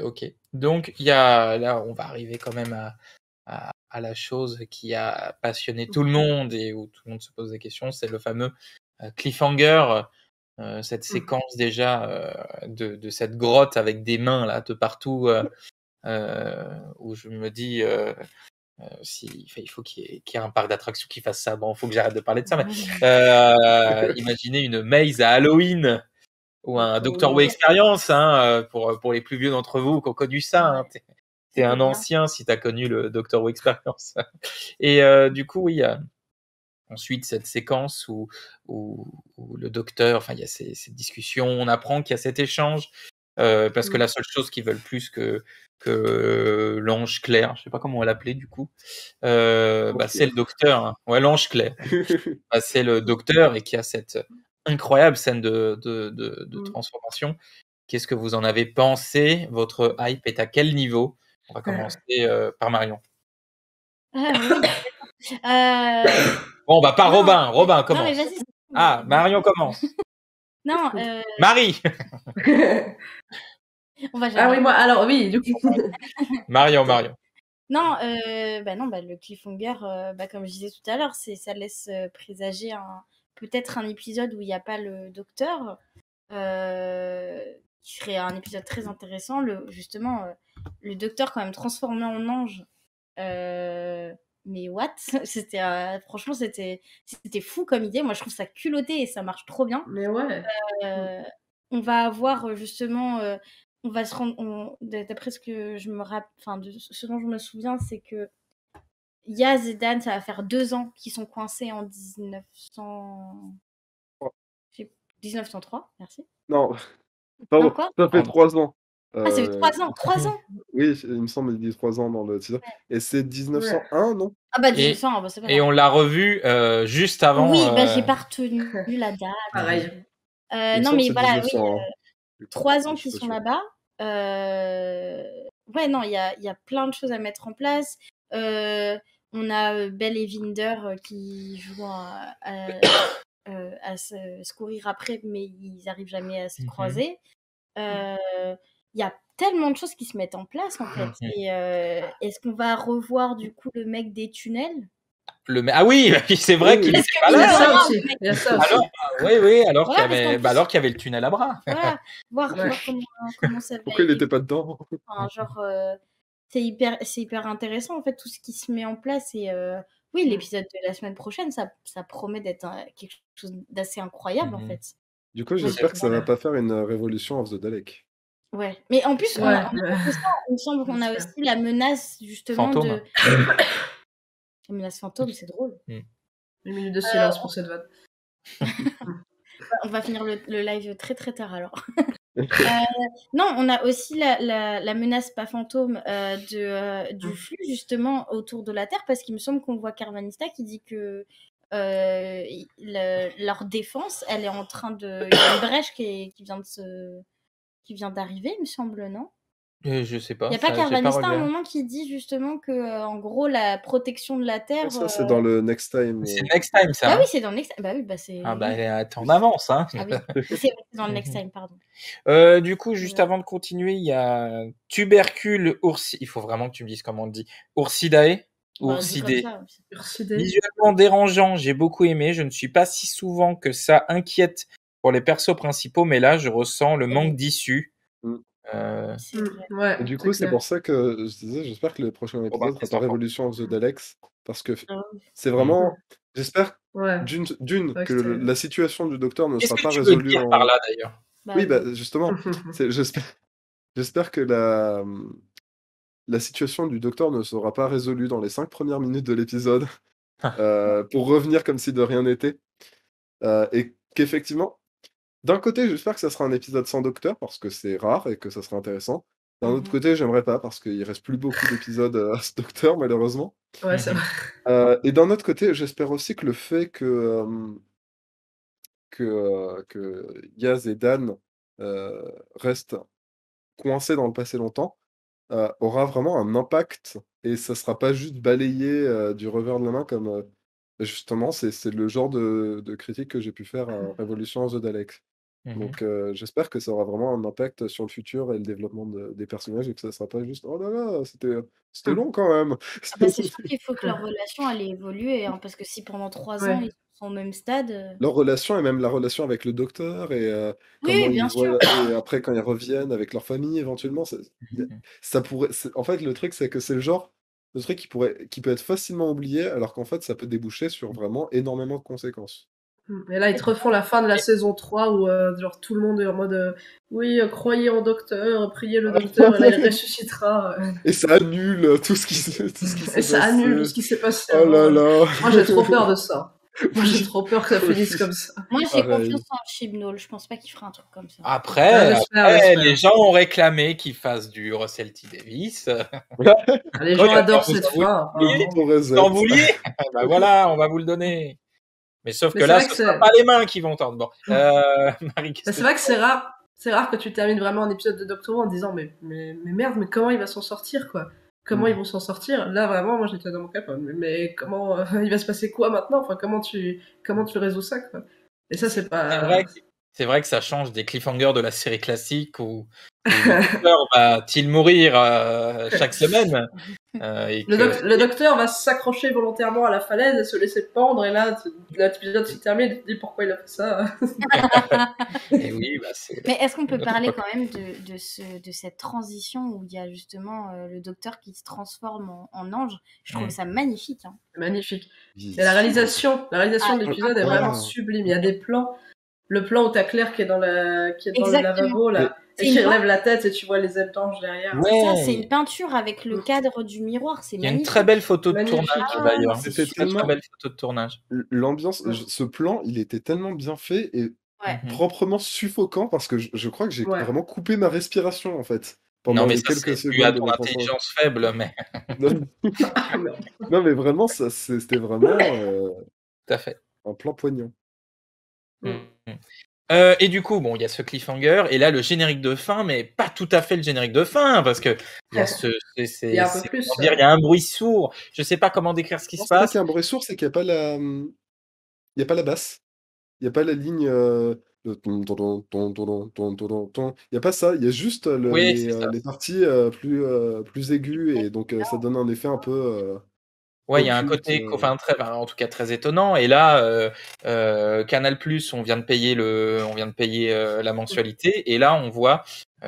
S1: ok. Donc là, on va arriver quand même à la chose qui a passionné tout le monde et où tout le monde se pose des questions, c'est le fameux cliffhanger, cette séquence déjà de cette grotte avec des mains là de partout, où je me dis il faut qu'il y ait un parc d'attractions qui fasse ça. Bon, il faut que j'arrête de parler de ça, mais imaginez une maze à Halloween ou un Doctor Who Experience, hein, pour les plus vieux d'entre vous qui ont connu ça. Hein, t'es un ancien si t'as connu le Doctor Who Experience. Et du coup, oui, ensuite cette séquence où le docteur, enfin, il y a ces discussions, on apprend qu'il y a cet échange, parce que la seule chose qu'ils veulent plus que l'ange clair, je sais pas comment on va l'appeler du coup, c'est le docteur. Hein. Ouais, l'ange clair. C'est le docteur et qui a cette incroyable scène de transformation. Qu'est-ce que vous en avez pensé? Votre hype est à quel niveau? On va commencer par Marion. Bon, bah pas Robin. Robin commence.
S2: Non, mais vas-y.
S1: Ah, Marion commence.
S2: Non,
S1: Marie.
S2: On va
S3: Ah oui, moi, alors oui, du coup.
S1: Marion.
S2: Non, le cliffhanger, comme je disais tout à l'heure, ça laisse présager peut-être un épisode où il n'y a pas le docteur, qui serait un épisode très intéressant. Justement, le docteur quand même transformé en ange. Mais what? Franchement, c'était fou comme idée. Moi, je trouve ça culotté et ça marche trop bien.
S3: Mais ouais.
S2: On va avoir justement, on va se rendre, d'après ce que je me rappelle, enfin de ce dont je me souviens, c'est que Yaz et Dan, ça va faire 2 ans qu'ils sont coincés en 1903, merci.
S4: Non, pardon,
S2: quoi
S4: ça fait 3 ans.
S2: Ah, ça fait 3 ans, 3 ans.
S4: Oui, il me semble qu'il dit 3 ans dans le titre. Et c'est 1901, non?
S2: Ah bah 1900, c'est pas grave.
S1: Et on l'a revu juste avant.
S2: Oui, j'ai pas retenu la date.
S3: Pareil.
S2: Non, mais voilà, 3 ans
S4: Je suis
S2: qu'ils
S4: pas
S2: sont
S4: sûr.
S2: là-bas. Ouais, non, il y a plein de choses à mettre en place. On a Belle et Vinder qui jouent à se courir après, mais ils arrivent jamais à se croiser. Il y a tellement de choses qui se mettent en place, en fait. Et est-ce qu'on va revoir, du coup, le mec des tunnels?
S1: Ah oui, c'est vrai qu'il était pas
S3: Il y a
S1: là.
S3: ça aussi. Il y a ça aussi.
S1: Alors qu'il y avait le tunnel à bras.
S2: Voilà, voir comment ça va.
S4: Pourquoi il n'était pas dedans?
S2: Enfin, genre, c'est hyper intéressant, en fait, tout ce qui se met en place. Et oui, l'épisode de la semaine prochaine, ça promet d'être quelque chose d'assez incroyable, en fait.
S4: Du coup, j'espère que ça va pas faire une révolution of the Dalek.
S2: Ouais, mais en plus, il me semble qu'on a aussi la menace, justement,
S1: fantôme.
S2: La menace fantôme, c'est drôle.
S3: Une minute de silence pour cette vanne.
S2: On va finir le live très très tard alors. Non, on a aussi la menace pas fantôme du flux justement autour de la Terre, parce qu'il me semble qu'on voit Carvanista qui dit que leur défense, elle est en train de... Il y a une brèche qui vient d'arriver, il me semble, non?
S1: Je sais pas.
S2: Il n'y a pas Carvanista à un moment qui dit justement que en gros la protection de la Terre.
S4: Ça, c'est dans le Next Time.
S1: C'est Next Time, ça.
S2: Ah oui, c'est dans le Next Time. Bah oui, c'est.
S1: Ah bah t'es en avance, hein.
S2: Ah oui, c'est dans le Next Time, pardon.
S1: Du coup, juste avant de continuer, il y a Tubercule Il faut vraiment que tu me dises comment on le dit. Ursidae. Ursidé. Visuellement dérangeant, j'ai beaucoup aimé. Je ne suis pas si souvent que ça inquiète pour les persos principaux, mais là, je ressens le manque d'issue.
S3: Ouais,
S4: et du coup, c'est pour ça que je disais, j'espère que le prochain épisode sera Révolution of the Daleks, parce que c'est vraiment, j'espère d'une que la situation du docteur ne sera pas résolue.
S1: Qu'est-ce que tu veux dire par là, d'ailleurs?
S4: Oui, justement, j'espère que la situation du docteur ne sera pas résolue dans les 5 premières minutes de l'épisode, pour revenir comme si de rien n'était, et qu'effectivement, d'un côté, j'espère que ça sera un épisode sans docteur, parce que c'est rare et que ça sera intéressant. D'un autre côté, j'aimerais pas parce qu'il reste plus beaucoup d'épisodes à ce docteur, malheureusement.
S3: Ouais, c'est vrai.
S4: Et d'un autre côté, j'espère aussi que le fait que Yaz et Dan restent coincés dans le passé longtemps, aura vraiment un impact et ça sera pas juste balayé du revers de la main comme justement, c'est le genre de critique que j'ai pu faire à Révolution of the Daleks. Donc j'espère que ça aura vraiment un impact sur le futur et le développement des personnages et que ça sera pas juste: «Oh là là, c'était long quand même!»
S2: Ah bah, c'est sûr qu'il faut que leur relation elle ait évolué, hein, parce que si pendant 3 ans
S3: Ouais.
S2: ils sont au même stade,
S4: Leur relation et même la relation avec le docteur et comment
S2: oui,
S4: ils
S2: bien sûr.
S4: voient et après quand ils reviennent avec leur famille éventuellement, ça pourrait en fait, le truc, c'est que c'est le truc qui peut être facilement oublié alors qu'en fait, ça peut déboucher sur vraiment énormément de conséquences.
S3: Et là, ils te refont la fin de la saison 3 où genre tout le monde est en mode oui, croyez en docteur, priez le docteur et là il ressuscitera.
S4: Et ça annule tout ce qui s'est
S3: Et ça
S4: passé.
S3: annule tout ce qui s'est passé
S4: Oh là
S3: avant.
S4: là!
S3: Moi, j'ai trop peur de ça. Moi, j'ai
S4: Oui,
S3: trop peur que ça finisse
S4: oui,
S3: comme ça.
S2: Moi j'ai
S4: pareil.
S2: confiance en Chibnall, je pense pas qu'il fera un truc comme ça.
S1: Après,
S3: J'espère.
S1: les gens ont réclamé qu'il fasse du Russell T. Davis.
S3: Les
S1: Oh,
S3: gens
S1: y a
S3: adorent
S1: pas, vous
S3: cette
S1: en vouliez?
S3: fin.
S1: Oui.
S3: apparemment.
S1: Vous en vouliez? Bah voilà, on va vous le donner. Mais sauf
S3: Mais
S1: que
S3: c'est
S1: là,
S3: vrai
S1: ce
S3: que
S1: sera
S3: c'est.
S1: pas les mains qui vont tendre. Bon, Marie, qu'est-ce
S3: Mais
S1: que
S3: c'est vrai que c'est rare. C'est rare que tu termines vraiment un épisode de Doctor Who en disant mais merde, mais comment il va s'en sortir quoi? Comment ils vont s'en sortir? Là vraiment, moi j'étais dans mon cap. Mais comment il va se passer quoi maintenant? Enfin comment tu résous ça quoi? Et ça c'est pas.
S1: C'est vrai que ça change des cliffhangers de la série classique où le docteur va-t-il mourir chaque semaine et que...
S3: Le docteur va s'accrocher volontairement à la falaise et se laisser pendre, et là, l'épisode se termine et tu te dis pourquoi il a fait ça.
S1: Et oui, bah c'est...
S2: Mais est-ce qu'on peut
S1: notre
S2: parler
S1: époque.
S2: quand même de cette transition où il y a justement le docteur qui se transforme en ange? Je trouve ça magnifique. Hein.
S3: Magnifique.
S4: Oui.
S3: Et la réalisation de l'épisode est vraiment
S4: Ah.
S3: sublime. Il y a des plans. Le plan où t'as Claire qui est dans le
S2: Exactement.
S3: lavabo, là,
S2: C'est
S3: et qui
S2: une
S3: relève la tête et tu vois les ailes d'ange derrière.
S1: Ouais.
S2: C'est ça, c'est une peinture avec le cadre du miroir, c'est
S1: Il y a une
S2: magnifique.
S1: très belle photo de
S3: Magnifique.
S1: tournage
S2: Ah,
S1: d'ailleurs.
S2: c'est
S4: C'était
S2: super.
S1: Très belle photo de tournage.
S4: l'ambiance, ce plan, il était tellement bien fait et
S2: Ouais.
S4: proprement suffocant parce que je crois que j'ai
S3: Ouais.
S4: vraiment coupé ma respiration en fait pendant
S1: Non, mais
S4: les
S1: ça,
S4: quelques
S1: c'est dû à
S4: secondes de
S1: ton
S4: la transformation.
S1: intelligence faible, mais
S4: Non,
S3: Ah, merde.
S4: non, mais vraiment, c'était vraiment
S1: tout à fait.
S4: un plan poignant.
S3: Mm.
S1: Et du coup, bon, il y a ce cliffhanger, et là, le générique de fin, mais pas tout à fait le générique de fin, parce que il y a
S3: Il y a un peu plus.
S1: comment dire, il y a un bruit sourd. Je sais pas comment décrire ce qui
S4: Non,
S1: se
S4: c'est pas
S1: passe.
S4: qu'il y a un bruit sourd, c'est qu'il n'y a pas il y a pas la basse. Il n'y a pas la ligne le ton, ton, ton, ton, ton, ton, ton, ton, ton. Il n'y a pas ça. Il y a juste
S1: Oui, c'est ça.
S4: les parties plus aiguës et donc ça donne un effet un peu
S1: Ouais, il y a un
S4: occulte.
S1: côté, enfin, en tout cas très étonnant. Et là, Canal+, on vient de payer la mensualité, et là, on voit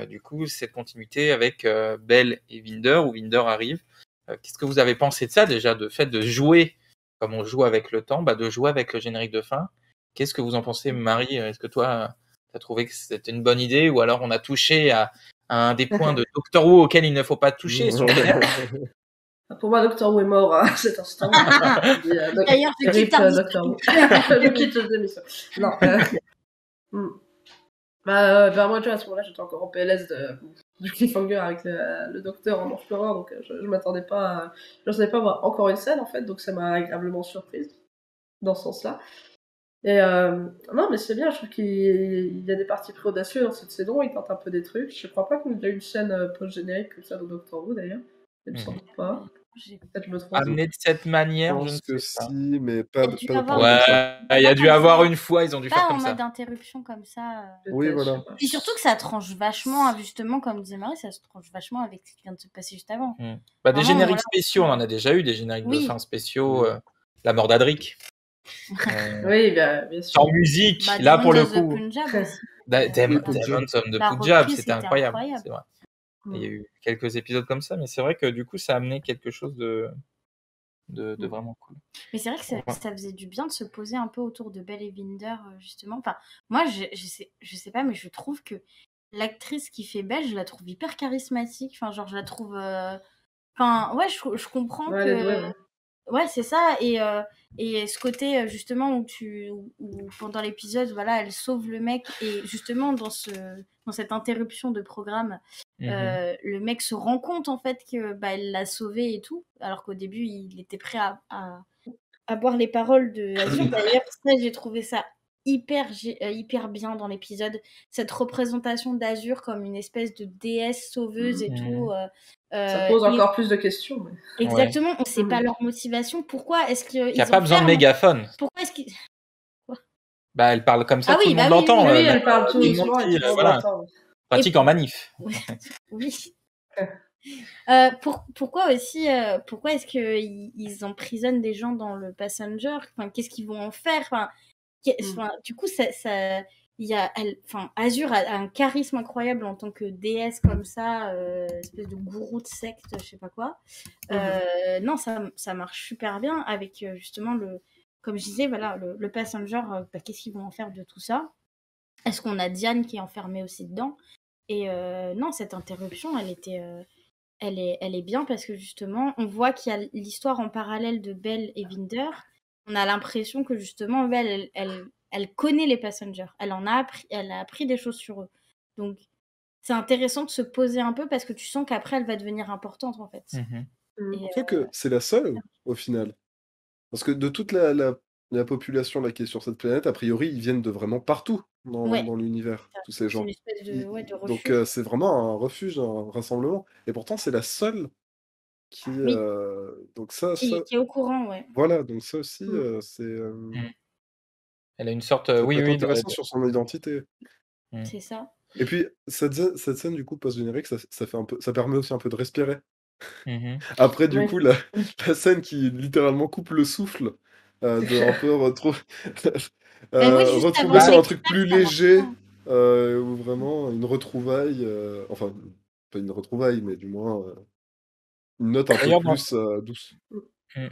S1: du coup cette continuité avec Bell et Vinder, où Vinder arrive. Qu'est-ce que vous avez pensé de ça déjà, de fait de jouer comme on joue avec le temps, de jouer avec le générique de fin? Qu'est-ce que vous en pensez, Marie? Est-ce que toi, tu as trouvé que c'était une bonne idée, ou alors on a touché à un des points de Doctor Who auxquels il ne faut pas toucher sur le générique?
S3: Pour moi, Doctor Who est mort à cet instant.
S2: D'ailleurs, je quitte
S3: Doctor Who. Je quitte l'émission. Non. Moi, tu vois, à ce moment-là, j'étais encore en PLS du cliffhanger avec le docteur en manche pleureur, donc je m'attendais pas je savais pas voir encore une scène, en fait, donc ça m'a agréablement surprise, dans ce sens-là. Et non, mais c'est bien, je trouve qu'il y a des parties plus audacieuses dans cette saison, il tente un peu des trucs. Je crois pas qu'on ait déjà eu une scène post-générique comme ça dans Doctor Who, d'ailleurs. Il me semble pas. Peut-être je me trompe.
S1: Amené de cette manière,
S4: Je
S1: je ne
S4: pense que
S1: sais pas.
S4: si, mais pas
S2: Il y a dû
S4: pas
S2: avoir
S4: comme ça.
S1: Ouais, il y a dû avoir une fois, ils ont dû faire
S2: Pas
S1: comme
S2: en
S1: ça.
S2: mode interruption comme ça.
S4: Oui, voilà.
S2: Et surtout que ça tranche vachement, justement, comme disait Marie, ça se tranche vachement avec ce qui vient de se passer juste avant.
S1: Des
S2: Vraiment,
S1: génériques
S2: voilà.
S1: spéciaux, on en a déjà eu des génériques de
S2: Oui.
S1: fin spéciaux. La mort d'Adric.
S3: Oui, bien sûr.
S1: En musique, là pour le coup. Demons of the Punjab, c'était incroyable. C'est vrai. Il y a eu quelques épisodes comme ça, mais c'est vrai que du coup, ça a amené quelque chose de vraiment cool.
S2: Mais c'est vrai que ça faisait du bien de se poser un peu autour de Bell et Vinder, justement. Enfin, moi, je sais pas, mais je trouve que l'actrice qui fait Belle, je la trouve hyper charismatique. Enfin, genre, je la trouve... Enfin, ouais, je comprends que... Ouais, c'est ça. Et ce côté, justement, où pendant l'épisode, voilà, elle sauve le mec. Et justement, dans cette interruption de programme, Le mec se rend compte en fait que elle l'a sauvé et tout, alors qu'au début il était prêt à boire les paroles de Azur. D'ailleurs, ça, j'ai trouvé ça hyper bien dans l'épisode, cette représentation d'Azur comme une espèce de déesse sauveuse et tout.
S3: Ça pose encore plus de questions. Mais...
S2: Exactement, on ne sait pas leur motivation. Pourquoi est-ce qu'ils
S1: Il n'y a pas besoin de mégaphone.
S2: Pourquoi est-ce qu'ils...
S1: Elle parle comme ça,
S2: Ah
S1: tout
S2: oui,
S1: le monde l'entend.
S3: Oui, elle parle tout doucement et tout le monde l'entend.
S1: Pratique en manif.
S2: Oui. Pourquoi aussi, pourquoi est-ce qu'ils emprisonnent des gens dans le Passenger? Enfin, qu'est-ce qu'ils vont en faire? Du coup, Azur a un charisme incroyable en tant que déesse comme ça, espèce de gourou de secte, je sais pas quoi. Non, ça marche super bien avec justement comme je disais, voilà, le Passenger. Qu'est-ce qu'ils vont en faire de tout ça? Est-ce qu'on a Diane qui est enfermée aussi dedans? Et non, cette interruption, elle est bien parce que justement, on voit qu'il y a l'histoire en parallèle de Belle et Vinder. On a l'impression que justement, Belle, elle connaît les Passengers. Elle a appris des choses sur eux. Donc, c'est intéressant de se poser un peu parce que tu sens qu'après, elle va devenir importante en fait.
S4: Je crois que c'est la seule au final. Parce que de toute la population là, qui est sur cette planète, a priori, ils viennent de vraiment partout dans l'univers, tous ces gens.
S2: C'est une espèce de refuge.
S4: Donc c'est vraiment un refuge, un rassemblement. Et pourtant, c'est la seule qui... donc ça,
S2: qui est au courant, ouais.
S4: Voilà, donc ça aussi, c'est...
S1: Elle a une sorte...
S4: ça peut être intéressant sur son identité.
S2: C'est ça.
S4: Et puis, cette scène, du coup, post-générique, ça permet aussi un peu de respirer. Après, du coup, la scène qui littéralement coupe le souffle, de un peu retrouver sur un truc plus léger, ou vraiment une retrouvaille, enfin, pas une retrouvaille, mais du moins une note un peu plus douce.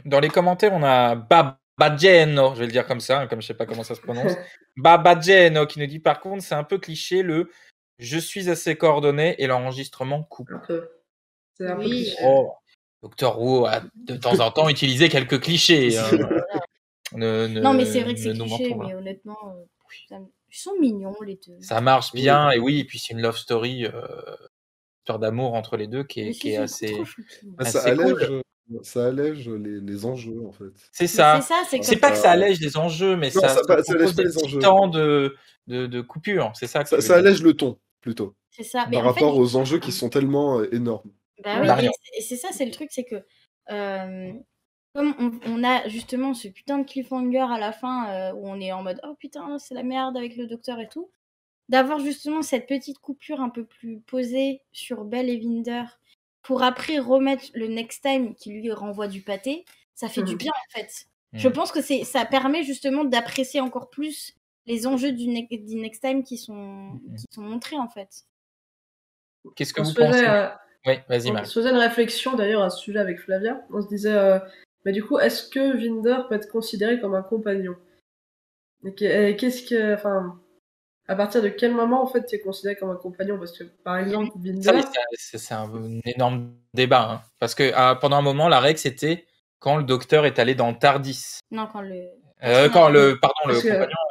S1: Dans les commentaires, on a Babageno, je vais le dire comme ça, comme je sais pas comment ça se prononce, Babageno qui nous dit par contre, c'est un peu cliché le « je suis assez coordonné » et l'enregistrement coupe.
S3: C'est un peu cliché.
S1: Docteur Who a de temps en temps utilisé quelques clichés.
S2: Non, mais c'est vrai que c'est cliché, mais honnêtement, ils sont mignons les deux.
S1: Ça marche bien, et oui, et puis c'est une love story, histoire d'amour entre les deux qui est assez
S4: cool. Ça allège les enjeux, en fait.
S1: C'est ça. C'est pas que ça allège les enjeux, mais ça propose des petits temps de coupure. C'est ça.
S4: Ça allège le ton, plutôt.
S2: C'est ça.
S4: Par rapport aux enjeux qui sont tellement énormes.
S2: Bah oui, et c'est ça, c'est le truc, c'est que comme on a justement ce putain de cliffhanger à la fin où on est en mode oh putain, c'est la merde avec le docteur et tout, d'avoir justement cette petite coupure un peu plus posée sur Belle et Vinder pour après remettre le next time qui lui renvoie du pâté, ça fait du bien en fait. Je pense que ça permet justement d'apprécier encore plus les enjeux du next time qui sont montrés en fait.
S1: Qu'est-ce que vous pensez? Oui, vas-y,
S3: On se faisait une réflexion d'ailleurs à ce sujet avec Flavia. On se disait, mais du coup, est-ce que Vinder peut être considéré comme un compagnon? Qu'est-ce que, enfin, à partir de quel moment en fait tu es considéré comme un compagnon? Parce que par exemple, Vinder,
S1: c'est un énorme débat, hein. Parce que pendant un moment, la règle c'était quand le docteur est allé dans le TARDIS.
S2: Non, quand le
S1: compagnon est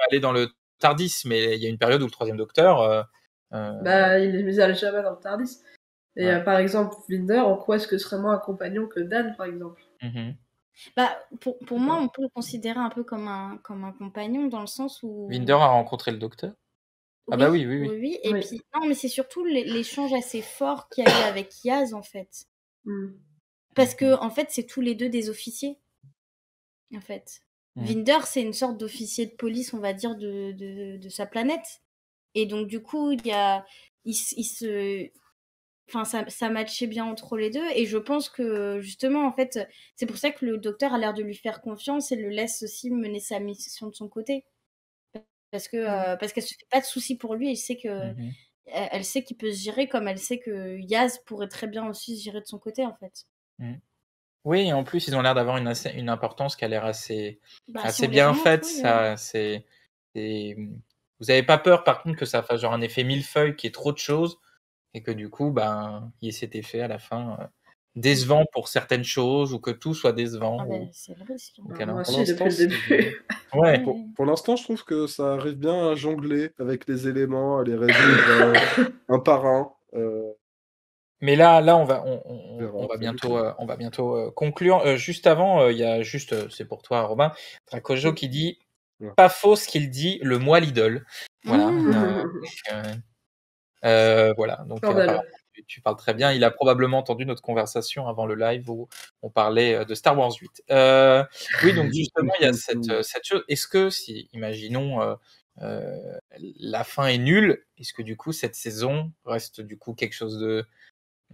S1: allé dans le TARDIS, mais il y a une période où le troisième docteur.
S3: il est mis à jamais dans le TARDIS. Et par exemple, Vinder, en quoi est-ce que serait moins un compagnon que Dan, par exemple?
S2: Pour moi, on peut le considérer un peu comme un compagnon dans le sens où...
S1: Vinder a rencontré le docteur? Ah bah oui.
S2: Oui. Et puis, non, mais c'est surtout l'échange assez fort qu'il y a eu avec Yaz, en fait. Parce que, en fait, c'est tous les deux des officiers. En fait. Vinder, c'est une sorte d'officier de police, on va dire, de sa planète. Et donc, du coup, ça matchait bien entre les deux, et je pense que justement en fait c'est pour ça que le docteur a l'air de lui faire confiance et le laisse aussi mener sa mission de son côté, parce qu'elle se fait pas de soucis pour lui, et elle sait qu'il peut se gérer, comme elle sait que Yaz pourrait très bien aussi se gérer de son côté en fait.
S1: Oui, et en plus ils ont l'air d'avoir une importance qui a l'air assez bien faite. Vous avez pas peur par contre que ça fasse genre un effet millefeuille, qui est trop de choses, et que du coup, il y ait cet effet à la fin décevant pour certaines choses, ou que tout soit décevant.
S2: C'est le risque.
S3: Depuis le début.
S1: Ouais.
S4: Pour l'instant, je trouve que ça arrive bien à jongler avec les éléments, à les résoudre un par un.
S1: Mais là, on va,
S4: On verra
S1: on va
S4: après, du
S1: bientôt,
S4: coup.
S1: on va bientôt conclure. Juste avant, il y a juste, c'est pour toi, Robin, Dracojo qui dit
S4: Ouais.
S1: pas faux ce qu'il dit, le moi l'idole. Voilà. Voilà. Donc
S3: Scandaleux.
S1: apparemment, tu parles très bien. Il a probablement entendu notre conversation avant le live où on parlait de Star Wars 8. Oui, donc justement, il y a cette chose. Est-ce que si, imaginons, la fin est nulle, est-ce que du coup cette saison reste du coup quelque chose de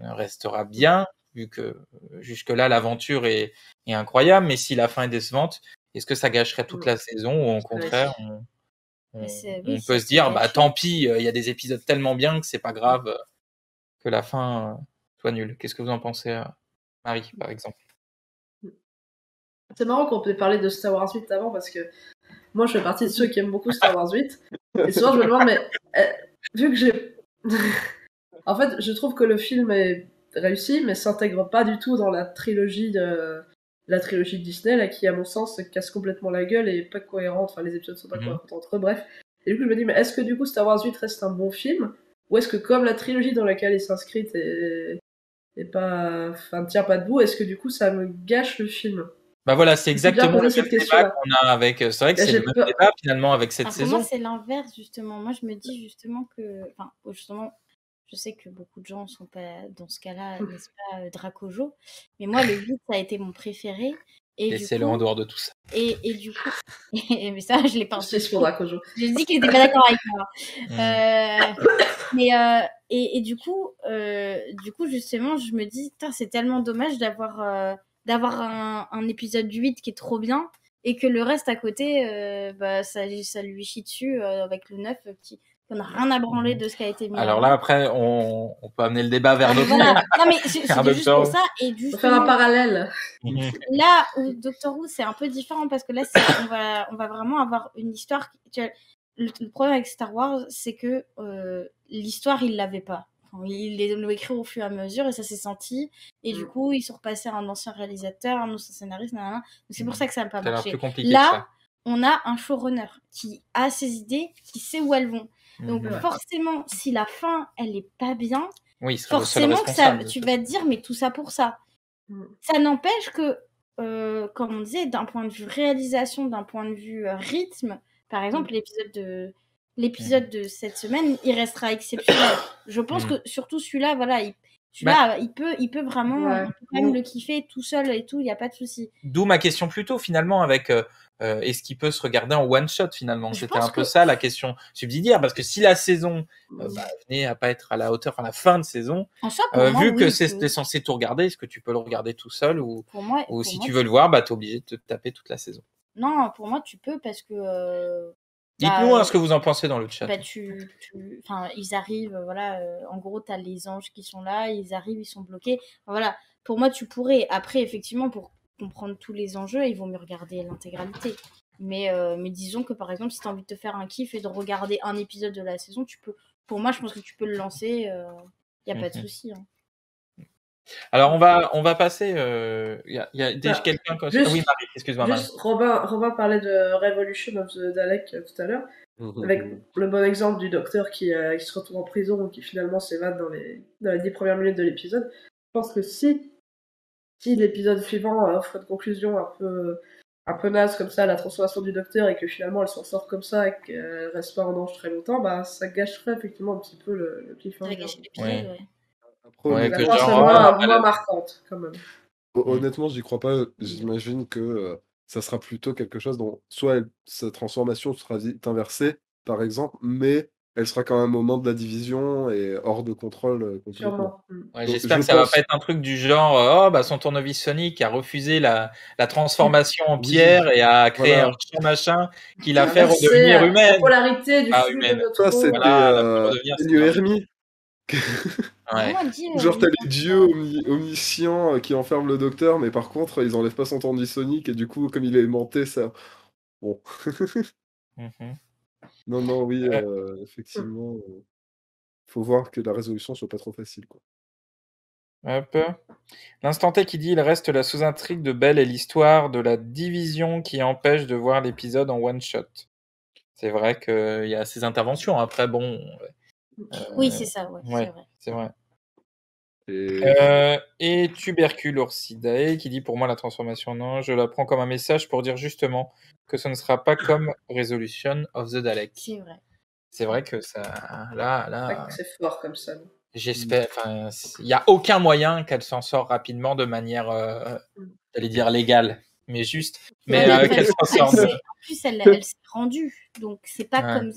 S1: restera bien, vu que jusque-là l'aventure est incroyable, mais si la fin est décevante, est-ce que ça gâcherait toute la saison ou au contraire on
S2: Oui,
S1: peut
S2: ça
S1: se
S2: peut
S1: dire bah
S2: gâcher.
S1: tant pis, il y a des épisodes tellement bien que c'est pas grave que la fin soit nulle. Qu'est-ce que vous en pensez, Marie, par exemple?
S3: C'est marrant qu'on peut parler de Star Wars 8 avant parce que moi je fais partie de ceux qui aiment beaucoup Star Wars 8. Et souvent je me demande, mais vu que j'ai. En fait, je trouve que le film est réussi, mais s'intègre pas du tout dans la trilogie de Disney, là, qui, à mon sens, se casse complètement la gueule et est pas cohérente. Enfin, les épisodes sont pas cohérents entre eux, bref. Et du coup, je me dis, mais est-ce que du coup Star Wars 8 reste un bon film? Ou est-ce que, comme la trilogie dans laquelle il s'inscrit est pas. Enfin, ne tient pas debout, est-ce que du coup ça me gâche le film?
S1: Bah voilà, c'est
S3: Je me suis déjà
S1: exactement le
S3: posé
S1: même
S3: cette
S1: débat
S3: question-là.
S1: qu'on a avec. C'est vrai que
S3: Là,
S1: c'est
S3: j'ai
S1: le même
S3: peur.
S1: débat finalement avec cette
S2: Alors, pour moi,
S1: saison.
S2: c'est l'inverse, justement. Moi, je me dis justement que. Enfin, justement, je sais que beaucoup de gens sont pas dans ce cas-là, n'est-ce pas, Dracojo. Mais moi, le 8, ça a été mon préféré. Et du
S1: Laissez-le en
S2: coup.
S1: dehors de tout ça.
S2: Et du coup. Mais ça, je l'ai pas
S3: Justice pour Dracojo.
S2: J'ai dit qu'il était pas d'accord avec moi. Et du coup, justement, je me dis, putain, c'est tellement dommage d'avoir un épisode 8 qui est trop bien et que le reste à côté, bah, ça lui chie dessus avec le 9 qui n'a rien à branler de ce qui a été mis
S1: Alors
S2: avant.
S1: là, après, on peut amener le débat vers d'autres.
S2: Voilà. Non, mais c'était juste pour ça. Et
S3: On peut faire
S2: justement,
S3: un parallèle.
S2: là où Doctor Who, c'est un peu différent parce que là, on va vraiment avoir une histoire. Le problème avec Star Wars, c'est que l'histoire, ils l'avaient pas. Enfin, ils l'ont écrit au fur et à mesure et ça s'est senti. Et du coup, ils sont repassés à un ancien réalisateur, un ancien scénariste, nanana. Donc c'est pour ça que ça n'a pas
S1: Ça a l'air
S2: marché.
S1: plus compliqué que
S2: Là,
S1: ça.
S2: on a un showrunner qui a ses idées, qui sait où elles vont. Donc forcément, si la fin, elle est pas bien,
S1: oui, il sera le seul
S2: forcément que ça,
S1: responsable.
S2: tu vas te dire, mais tout ça pour ça. Ça n'empêche que, comme on disait, d'un point de vue réalisation, d'un point de vue rythme, par exemple, l'épisode de cette semaine, il restera exceptionnel. Je pense que surtout celui-là, voilà, il peut vraiment, on peut quand même le kiffer tout seul et tout, il n'y a pas de souci.
S1: D'où ma question plus tôt, finalement, avec est-ce qu'il peut se regarder en one shot finalement? C'était un peu ça la question subsidiaire, parce que si la saison venait à pas être à la hauteur, enfin la fin de saison, vu que c'était censé tout regarder, est-ce que tu peux le regarder tout seul ou si tu veux le voir, bah t'es obligé de te taper toute la saison?
S2: Non, pour moi tu peux parce que
S1: dites-nous ce que vous en pensez dans le chat.
S2: Bah, enfin, ils arrivent, voilà, en gros, t'as les anges qui sont là, ils arrivent, ils sont bloqués. Voilà, pour moi, tu pourrais. Après, effectivement, pour comprendre tous les enjeux, il vaut mieux regarder l'intégralité. Mais disons que, par exemple, si t'as envie de te faire un kiff et de regarder un épisode de la saison, tu peux. Pour moi, je pense que tu peux le lancer, y a pas de souci. Hein.
S1: Alors, on va passer. Il y a déjà quelqu'un. Oui, Marie, excuse-moi, Marie.
S3: Robin parlait de Revolution of the Dalek tout à l'heure, avec le bon exemple du docteur qui se retrouve en prison ou qui finalement s'évade dans les 10 premières minutes de l'épisode. Je pense que si l'épisode suivant offre une conclusion un peu naze comme ça, la transformation du docteur, et que finalement elle s'en sort comme ça et qu'elle reste pas en ange très longtemps, bah ça gâcherait effectivement un petit peu le cliffhanger.
S2: Ça va gâcher l'épisode, ouais.
S4: Après,
S3: la fin serait moins marquante quand même.
S4: Honnêtement, j'y crois pas. J'imagine que ça sera plutôt quelque chose dont soit sa transformation sera vite inversée, par exemple, mais elle sera quand même au moment de la division et hors de contrôle complètement.
S1: Ouais, j'espère que ça va pas être un truc du genre son tournevis sonique a refusé la transformation en pierre et a créé un machin qui l'a fait redevenir humaine.
S3: La polarité du flux de notre
S4: ça, c'était New Hermie.
S1: Ouais.
S4: Genre t'as les dieux omniscients qui enferment le docteur, mais par contre ils enlèvent pas son tournevis sonique et du coup comme il est aimanté, ça... Bon. Non, oui, effectivement, faut voir que la résolution soit pas trop facile, quoi.
S1: Hop. L'instant T qui dit il reste la sous-intrigue de Belle et l'histoire de la division qui empêche de voir l'épisode en one shot. C'est vrai qu'il y a ces interventions. Après, bon.
S2: Oui, c'est ça, ouais.
S1: C'est vrai. Et Tubercule Orsidae qui dit pour moi la transformation non, je la prends comme un message pour dire justement que ce ne sera pas comme Resolution of the Dalek.
S2: C'est vrai.
S1: C'est vrai que ça, là,
S3: C'est fort comme ça.
S1: j'espère. Enfin, il y a aucun moyen qu'elle s'en sort rapidement de manière, j'allais dire légale, mais juste, mais qu'elle s'en sorte.
S2: En plus, elle s'est rendue, donc c'est pas
S1: Ouais.
S2: comme.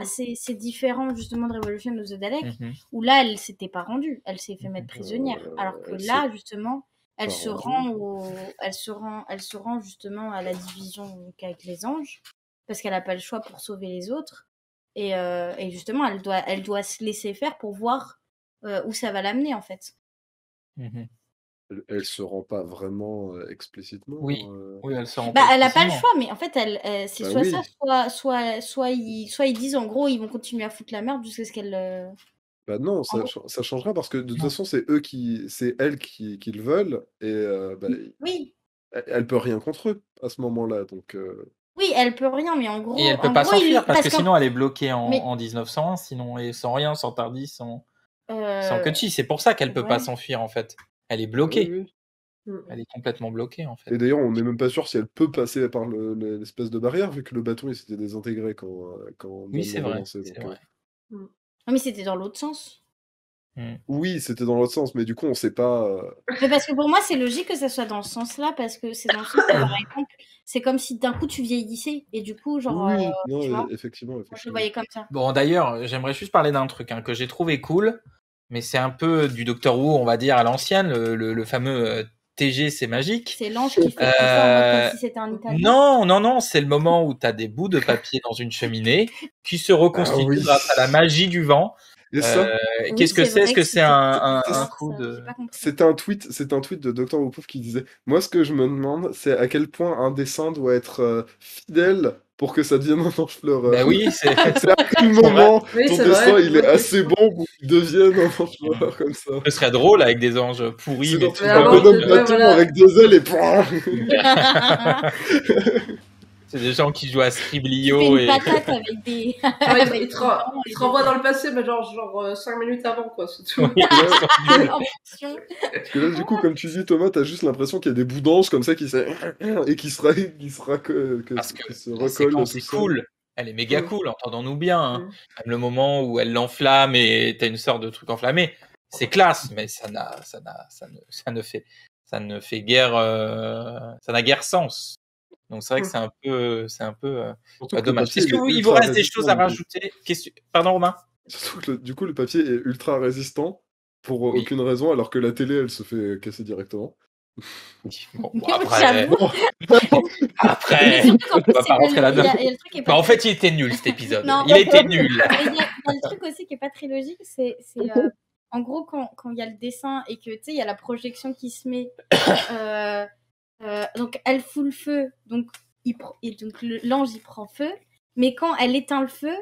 S2: C'est différent justement de Revolution of the Dalek,
S1: Mhm.
S2: où là, elle s'était pas rendue, elle s'est fait mettre prisonnière. Alors que
S4: elle
S2: là, justement, elle
S4: pas
S2: se rend justement à la division donc, avec les anges, parce qu'elle a pas le choix pour sauver les autres. Et justement, elle doit se laisser faire pour voir où ça va l'amener, en fait.
S1: Mhm.
S4: Elle se rend pas vraiment explicitement.
S1: Oui, elle se rend
S2: Bah,
S1: pas
S2: elle a pas le
S1: explicitement.
S2: choix, mais en fait, c'est
S4: Bah
S2: soit
S4: oui.
S2: ça, soit ils disent en gros, ils vont continuer à foutre la merde jusqu'à ce qu'elle.
S4: Bah non,
S2: En gros.
S4: ça changera parce que de toute
S1: Non.
S4: façon, c'est elles qui le veulent et bah,
S2: Oui,
S4: elle peut rien contre eux à ce moment-là. Donc,
S2: oui, elle peut rien, mais en gros.
S1: Et elle peut
S2: en
S1: pas
S2: gros,
S1: s'enfuir parce que
S2: qu'en-
S1: sinon elle est bloquée
S2: Mais-
S1: en 1901, sinon et sans rien, sans Tardis, sans
S2: euh,
S1: Cutchy. C'est pour ça qu'elle peut pas
S2: ouais.
S1: s'enfuir en fait. Elle est
S4: oui,
S1: bloquée.
S4: oui.
S1: Elle est complètement bloquée en fait.
S4: Et d'ailleurs, on n'est même pas sûr si elle peut passer par l'espèce de barrière, vu que le bâton il s'était désintégré quand
S1: Oui,
S4: Bond
S1: c'est
S4: l'avait
S1: vrai.
S4: lancé.
S1: C'est
S4: Donc,
S1: vrai.
S2: Non, mais c'était dans l'autre sens.
S4: oui, c'était dans l'autre sens, mais du coup, on sait pas.
S2: Mais parce que pour moi, c'est logique que ça soit dans ce sens-là, parce que c'est dans le sens où, par exemple, c'est comme si d'un coup tu vieillissais, et du coup, genre,
S4: Oui, non,
S2: tu vois,
S4: effectivement.
S2: moi je le voyais comme ça.
S1: Bon, d'ailleurs, j'aimerais juste parler d'un truc que j'ai trouvé cool, mais c'est un peu du Doctor Who, on va dire, à l'ancienne, le fameux TG, c'est magique.
S2: C'est l'ange qui fait comme ça, en mode comme si c'était un Italien.
S1: Non, c'est le moment où tu as des bouts de papier dans une cheminée qui se reconstituent
S4: oui.
S1: grâce à la magie du vent.
S4: Et ça,
S2: Oui,
S1: Qu'est-ce que c'est? Est-ce que c'est un
S2: bizarre,
S1: coup
S2: ça,
S1: de...
S2: j'ai pas compris.
S4: c'est un tweet de Dr. Who qui disait: Moi, ce que je me demande, c'est à quel point un dessin doit être fidèle pour que ça devienne un ange pleureur.
S1: Ben oui, c'est...
S4: C'est à quel moment
S3: Oui,
S4: ton
S3: c'est
S4: dessin
S3: vrai,
S4: il est
S3: bonne
S4: assez bon pour qu'il devienne un ange pleureur comme ça.
S1: Ce serait drôle avec des anges pourris,
S4: C'est
S1: mais
S4: dans
S1: tout
S3: Mais
S4: un
S3: alors,
S4: bonhomme
S3: ouais,
S4: bâton
S3: voilà.
S4: avec des ailes et
S1: c'est des gens qui jouent à
S2: Tu fais
S1: Scriblio
S2: une
S1: et...
S2: patate avec des.
S3: Ouais,
S2: avec
S3: il
S2: des
S3: te,
S2: dents et
S3: il te
S2: des-
S3: renvoie dans le passé, mais genre 5 minutes avant, quoi, c'est tout.
S1: Oui,
S2: en fonction.
S4: Parce que là, du coup, comme tu dis, Thomas, t'as juste l'impression qu'il y a des bouts d'ange comme ça qui et qui se
S1: Parce que
S4: qui se
S1: la
S4: recollent
S1: séquence
S4: tout
S1: est
S4: seul.
S1: cool. Elle est méga cool, entendons-nous bien. Hein.
S3: Mm.
S1: Même le moment où elle l'enflamme et t'as une sorte de truc enflammé, c'est classe, mais ça ne fait guère, ça n'a guère sens. Donc c'est vrai que c'est un peu
S4: Surtout que le
S1: dommage.
S4: papier,
S1: Est-ce
S4: il est
S1: qu'il vous
S4: ultra
S1: reste des choses à
S4: résistant,
S1: rajouter? Pardon Romain?
S4: Surtout que du coup, le papier est ultra résistant pour
S1: Oui.
S4: aucune raison, alors que la télé, elle se fait casser directement.
S1: Bon,
S2: Oui,
S1: après,
S2: j'avoue.
S1: après,
S2: Mais surtout qu'en plus,
S1: on va pas rentrer là-dedans.
S2: il y a le truc qui est pas
S1: Bah, en
S2: très-
S1: fait, il était nul cet épisode.
S2: Non.
S1: Il était nul.
S2: Mais il y a le truc aussi qui est pas très logique, c'est en gros quand il y a le dessin et que tu sais il y a la projection qui se met, donc elle fout le feu, donc l'ange il prend feu, mais quand elle éteint le feu,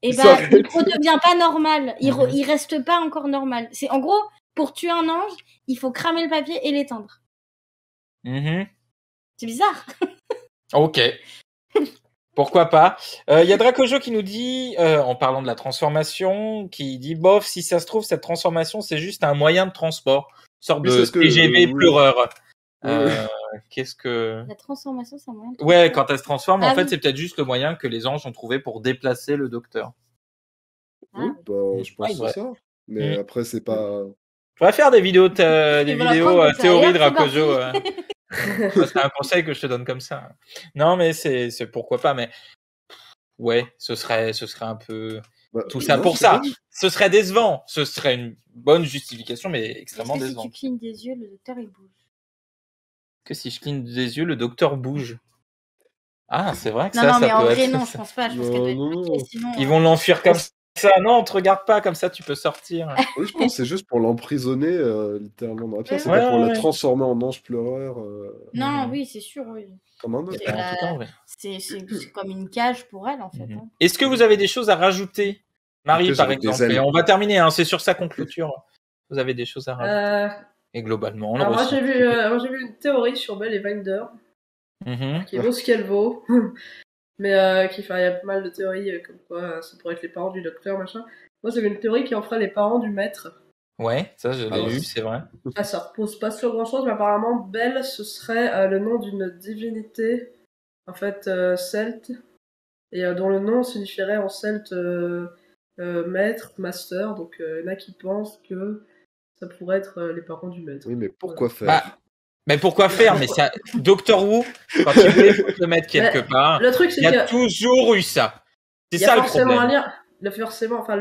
S2: et
S4: Il
S2: ben
S4: s'arrête.
S2: il redevient pas normal,
S1: Mhm.
S2: il reste pas encore normal. C'est en gros pour tuer un ange, il faut cramer le papier et l'éteindre.
S1: Mhm.
S2: C'est bizarre.
S1: Ok. Pourquoi pas. Il y a Dracojo qui nous dit, en parlant de la transformation, qui dit bof, si ça se trouve, cette transformation, c'est juste un moyen de transport. Une sorte
S4: Oui,
S1: de
S4: c'est ce que-
S1: TGV
S4: oui.
S1: pleureur.
S4: Oui, oui.
S1: Qu'est-ce que.
S2: La transformation, c'est un moyen. de
S1: Ouais,
S2: transport.
S1: quand elle se transforme,
S2: Ah
S1: en fait,
S2: oui.
S1: c'est peut-être juste le moyen que les anges ont trouvé pour déplacer le docteur.
S4: Oui,
S2: Ah.
S4: bah, je pense que
S1: Ouais,
S4: c'est ça. Mais
S1: Mm.
S4: après, c'est pas.
S1: Je pourrais faire des vidéos,
S2: Il va la prendre comme ça.
S1: théorie
S2: Et hop, c'est
S1: Dracojo.
S2: parti.
S1: C'est un conseil que je te donne comme ça. Non, mais c'est pourquoi pas, mais ouais, ce serait un peu
S4: Bah,
S1: tout ça
S4: non,
S1: pour
S4: je sais
S1: ça.
S4: pas.
S1: Ce serait décevant. Ce serait une bonne justification, mais
S2: Est-ce
S1: extrêmement
S2: que si
S1: décevant.
S2: tu clignes des yeux, le docteur il bouge?
S1: Que si je cligne des yeux, le docteur bouge. Ah, c'est vrai que
S2: Non,
S1: ça
S2: mais en
S1: peut
S2: vrai,
S1: être.
S2: non, je pense pas. Je pense qu'elle doit être
S4: Non,
S2: bloquée,
S4: non.
S2: sinon.
S1: Ils vont l'enfuir comme ça. Non, on te regarde pas comme ça, tu peux sortir.
S4: Oui, je pense que c'est juste pour l'emprisonner littéralement dans la pierre. C'est
S1: Ouais,
S4: pas pour la
S1: ouais.
S4: transformer en ange pleureur
S2: Non,
S1: Mhm.
S2: oui, c'est sûr, oui.
S4: comme un autre.
S2: C'est
S1: En tout cas, en vrai.
S2: c'est comme une cage pour elle, en fait.
S1: Mhm.
S2: hein.
S1: Est-ce que vous avez des choses à rajouter, Marie,
S4: Écoutez,
S1: par
S4: j'avais des
S1: exemple?
S4: ailes.
S1: Et on va terminer, hein, c'est sur ça qu'on clôture. Vous avez des choses à rajouter. Et globalement, on le
S3: Alors moi
S1: ressent.
S3: j'ai vu une théorie sur Bell et Binder
S1: Mhm.
S3: qui vaut ce qu'elle vaut, mais il y a pas mal de théories comme quoi ça pourrait être les parents du docteur machin. Moi j'ai vu une théorie qui en ferait les parents du maître.
S1: Ouais, ça je l'ai
S4: Alors,
S1: lu, c'est vrai.
S3: Ah, ça repose pas sur grand-chose, mais apparemment, Bel, ce serait le nom d'une divinité, en fait, celte, et dont le nom signifierait en celte maître, master, donc il y en a qui pensent que ça pourrait être les parents du maître.
S4: Oui, mais pourquoi
S1: Bah,
S4: faire?
S1: mais pourquoi faire? Mais ça, Doctor Who, quand il voulait foutre le mettre quelque
S3: Mais
S1: part,
S3: le truc, c'est
S1: il y a
S3: que
S1: toujours eu ça. C'est
S3: il y a
S1: ça le
S3: forcément un
S1: problème.
S3: lien. Forcément, enfin,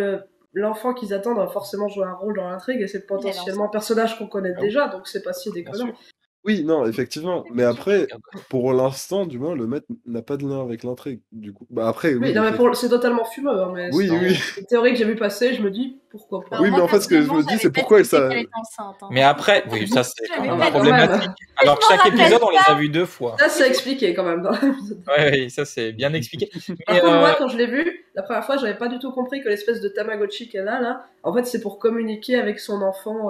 S3: l'enfant qu'ils attendent va forcément jouer un rôle dans l'intrigue, et c'est potentiellement un personnage qu'on connaît
S1: Ah oui,
S3: déjà, donc c'est pas si
S1: bien
S3: déconnant.
S1: sûr.
S4: Oui, non, effectivement. Mais
S1: Bien sûr, je
S4: après,
S1: regarde.
S4: pour l'instant, du moins, le maître n'a pas de lien avec l'intrigue, du coup. Bah après,
S3: Oui,
S4: oui,
S3: non, mais
S4: effectivement.
S3: c'est totalement fumeux, hein, mais
S4: Oui,
S3: c'est
S4: oui.
S3: une théorie que j'ai vu passer, je me dis pourquoi pas.
S2: Alors
S4: Oui,
S2: moi,
S4: mais en fait, ce que je
S2: personnellement,
S4: me dis,
S2: j'avais
S4: c'est
S2: pas
S4: pourquoi
S2: tilté
S4: ça.
S2: qu'elle était enceinte. Hein.
S1: Mais après, oui, ça c'est quand
S2: J'avais
S1: même
S3: Ah bah, quand
S1: problématique.
S3: même.
S1: Alors que
S2: Je m'en
S1: chaque
S2: rappelle
S1: épisode, on les
S2: pas.
S1: a vus 2 fois.
S3: Ça, c'est expliqué quand même dans l'épisode.
S1: Ouais, ça c'est bien expliqué.
S3: Par
S1: Mais
S3: contre, moi, quand je l'ai vu, la première fois, j'avais pas du tout compris que l'espèce de Tamagotchi qu'elle a là, en fait, c'est pour communiquer avec son enfant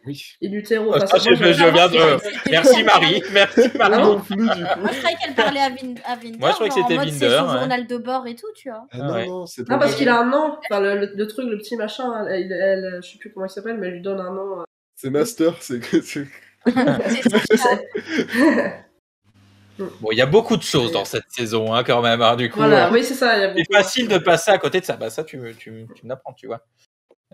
S4: Oui.
S3: in utero.
S1: ça,
S3: Enfin, moi,
S1: je viens de. Merci Marie, merci
S4: Moi
S1: Marie.
S4: non plus, du
S2: Moi,
S4: coup.
S2: je croyais qu'elle parlait à Vinder,
S1: Moi, je croyais que
S2: genre en
S1: c'était
S2: mode c'est
S1: Vinder,
S2: son
S1: ouais.
S2: journal de bord et tout, tu vois.
S4: Ah
S1: Ah
S4: non,
S1: ouais.
S4: non, c'est
S3: Non,
S4: pour
S3: parce qu'il a
S4: bébé.
S3: un nom. Enfin, le truc, le petit machin, je sais plus comment il s'appelle, mais elle lui donne un nom.
S4: C'est Master, c'est que.
S2: C'est
S3: Je
S2: ça.
S3: sais.
S1: Bon, il y a beaucoup de choses dans cette saison, hein, quand même. Hein, du coup,
S3: Voilà, oui, c'est ça. Il y a
S1: c'est
S3: beaucoup
S1: facile de passer à côté de ça. Bah, ça, tu m'apprends, tu vois.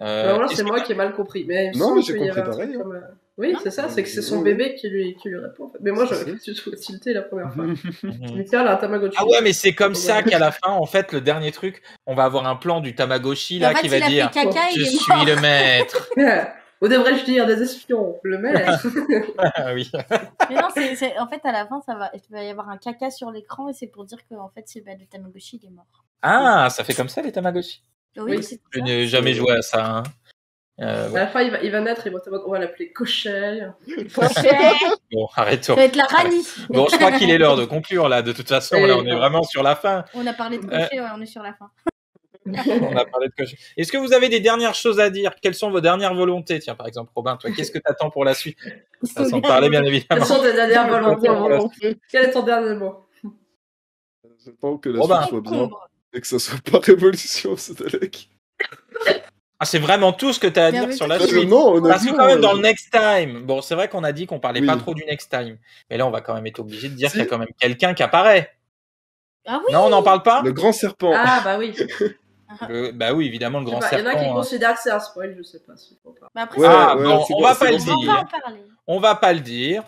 S3: Alors là,
S1: Est-ce
S3: c'est
S1: que
S3: moi qui ai mal compris. Mais il me
S4: Non, mais
S3: semble
S4: j'ai
S3: qu'il y avait
S4: compris
S3: un truc
S4: pareil.
S3: comme. Oui, c'est ça, c'est que c'est son
S4: Oui, oui.
S3: bébé qui lui répond. En fait. Mais moi, j'avais
S4: C'est
S3: pas du tout tilté la première fois. Je me
S1: Mhm.
S3: dis, tiens, là, un Tamagotchi.
S1: Ah ouais, mais c'est comme ça qu'à la fin, en fait, le dernier truc, on va avoir un plan du Tamagotchi
S2: Et en
S1: là
S2: fait,
S1: qui
S2: il
S1: va
S2: a fait
S1: dire
S2: caca,
S1: je
S2: il est
S1: suis
S2: mort.
S1: le maître.
S3: Ou devrais-je dire des espions, le maître.
S1: Ah oui.
S2: Mais non, en fait, à la fin, il va y avoir un caca sur l'écran et c'est pour dire que en fait, le Tamagotchi, il est mort.
S1: Ah, ça fait comme ça les Tamagotchi.
S2: Oui,
S3: Oui.
S2: c'est
S1: Je
S2: ça.
S1: n'ai jamais joué à ça. Hein.
S3: À
S1: Ouais.
S3: la fin, il va naître, on va l'appeler Cochet.
S1: Bon, arrêtons.
S2: Ça va être la Rani.
S1: Bon, je crois qu'il est l'heure de conclure là. De toute façon, là, on est vraiment sur la fin.
S2: On a parlé de cocher, ouais, on est sur la fin.
S1: On a parlé de cocher. Est-ce que vous avez des dernières choses à dire? Quelles sont vos dernières volontés? Tiens, par exemple, Robin, toi, qu'est-ce que tu attends pour la suite? Sans parler, bien évidemment.
S3: Quelles sont tes dernières volontés
S4: volonté.
S3: Quel est ton dernier mot?
S4: J'attends que la
S1: Robin.
S4: suite soit bien
S2: Concombre.
S4: et que ça soit pas révolution, c'est Alec.
S1: Ah, c'est vraiment tout ce que tu as à
S2: Bien
S1: dire
S2: vu,
S1: sur la
S2: tout.
S1: suite.
S4: Non,
S1: Parce que
S4: honnêtement.
S1: quand même dans le next time, bon, c'est vrai qu'on a dit qu'on parlait
S4: Oui.
S1: pas trop du next time, mais là on va quand même être obligé de dire
S4: Si.
S1: qu'il y a quand même quelqu'un qui apparaît.
S2: Ah oui.
S1: Non, on n'en parle pas.
S4: Le grand serpent.
S3: Ah, bah oui.
S1: Bah oui, évidemment le
S3: Je sais
S1: grand
S3: pas, il y en a qui
S1: serpent. Hein.
S3: considèrent que c'est un spoil, je sais pas. Faut pas.
S2: Bah après,
S4: Ouais,
S1: Ah
S4: ouais,
S1: bon,
S4: c'est
S1: on va pas le
S4: bon,
S2: on va
S1: dire.
S2: en parler.
S1: On va pas le dire.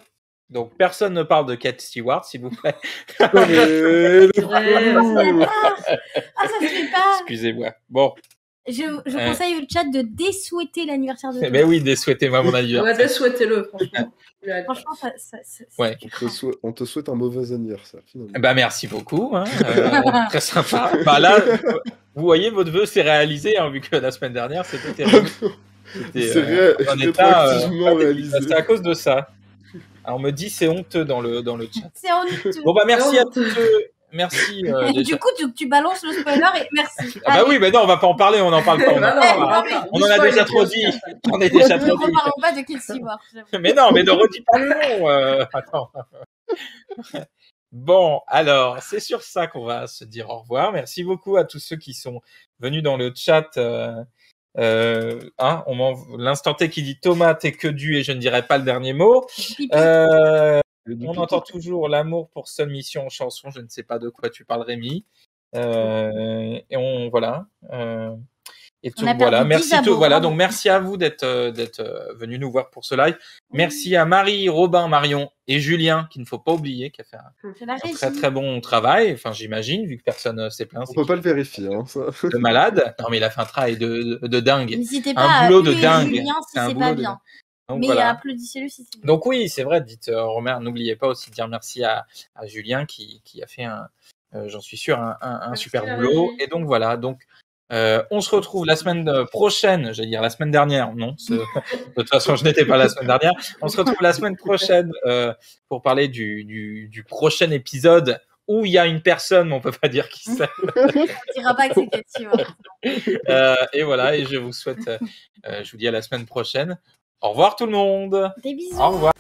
S1: Donc personne ne parle de Cat Stewart, s'il vous plaît.
S4: Non, mais le
S3: vrai.
S2: Ah, ça se fait pas.
S1: Excusez-moi. Bon,
S2: Je conseille au chat de désouhaiter l'anniversaire de Thomas.
S1: mais oui, désouhaitez-moi mon anniversaire.
S3: Ouais, souhaitez-le, franchement.
S2: Franchement,
S1: Ouais.
S4: on te souhaite un mauvais anniversaire, finalement.
S1: Bah merci beaucoup, hein. Très sympa. Bah là, vous voyez, votre vœu s'est réalisé, hein, vu que la semaine dernière c'était terrible. C'était un état.
S4: Rétroactivement réalisé.
S1: C'est à cause de ça. Alors, on me dit c'est honteux dans le chat.
S2: C'est honteux.
S1: Bon bah merci à
S3: honteux.
S1: tous. Merci.
S2: Et
S1: déjà.
S2: du coup, tu balances le spoiler et merci.
S1: Ah bah oui, mais non, on va pas en parler, on n'en parle pas. On en a déjà trop dit. On est déjà
S2: Ne
S1: trop dit.
S2: reparlons pas de Kate Stewart.
S1: Mais non, mais ne redis pas le nom. Attends. Bon, alors, c'est sur ça qu'on va se dire au revoir. Merci beaucoup à tous ceux qui sont venus dans le chat. L'instant T qui dit Thomas, t'es que du et je ne dirai pas le dernier mot. On entend toujours l'amour pour seule mission en chanson. Je ne sais pas de quoi tu parles, Rémi. Et on voilà. Et tout, voilà. Merci tout. Voilà. Donc merci à vous d'être venus nous voir pour ce live. Merci à Marie, Robin, Marion et Julien qu'il ne faut pas oublier, qui a fait un très très bon travail. Enfin, j'imagine, vu que personne s'est plaint.
S4: On peut pas le vérifier, hein, ça.
S1: De malade. Non, mais il a fait un travail de dingue.
S2: N'hésitez pas
S1: un boulot de
S2: à
S1: dingue.
S2: Julien si c'est pas bien.
S1: Donc,
S2: mais
S1: voilà.
S2: applaudissez-le si c'est bien.
S1: Donc oui, c'est vrai. Dites, Romain, n'oubliez pas aussi de dire merci à Julien qui a fait j'en suis sûr, un super boulot. Et donc voilà. Donc on se retrouve la semaine prochaine, j'allais dire la semaine dernière, non, de toute façon je n'étais pas la semaine dernière, on se retrouve la semaine prochaine pour parler du prochain épisode où il y a une personne, mais on peut pas dire qui c'est.
S2: On dira pas que c'est Kate Stewart.
S1: Et voilà, et je vous souhaite, je vous dis à la semaine prochaine. Au revoir tout le monde.
S2: Des bisous.
S1: Au revoir.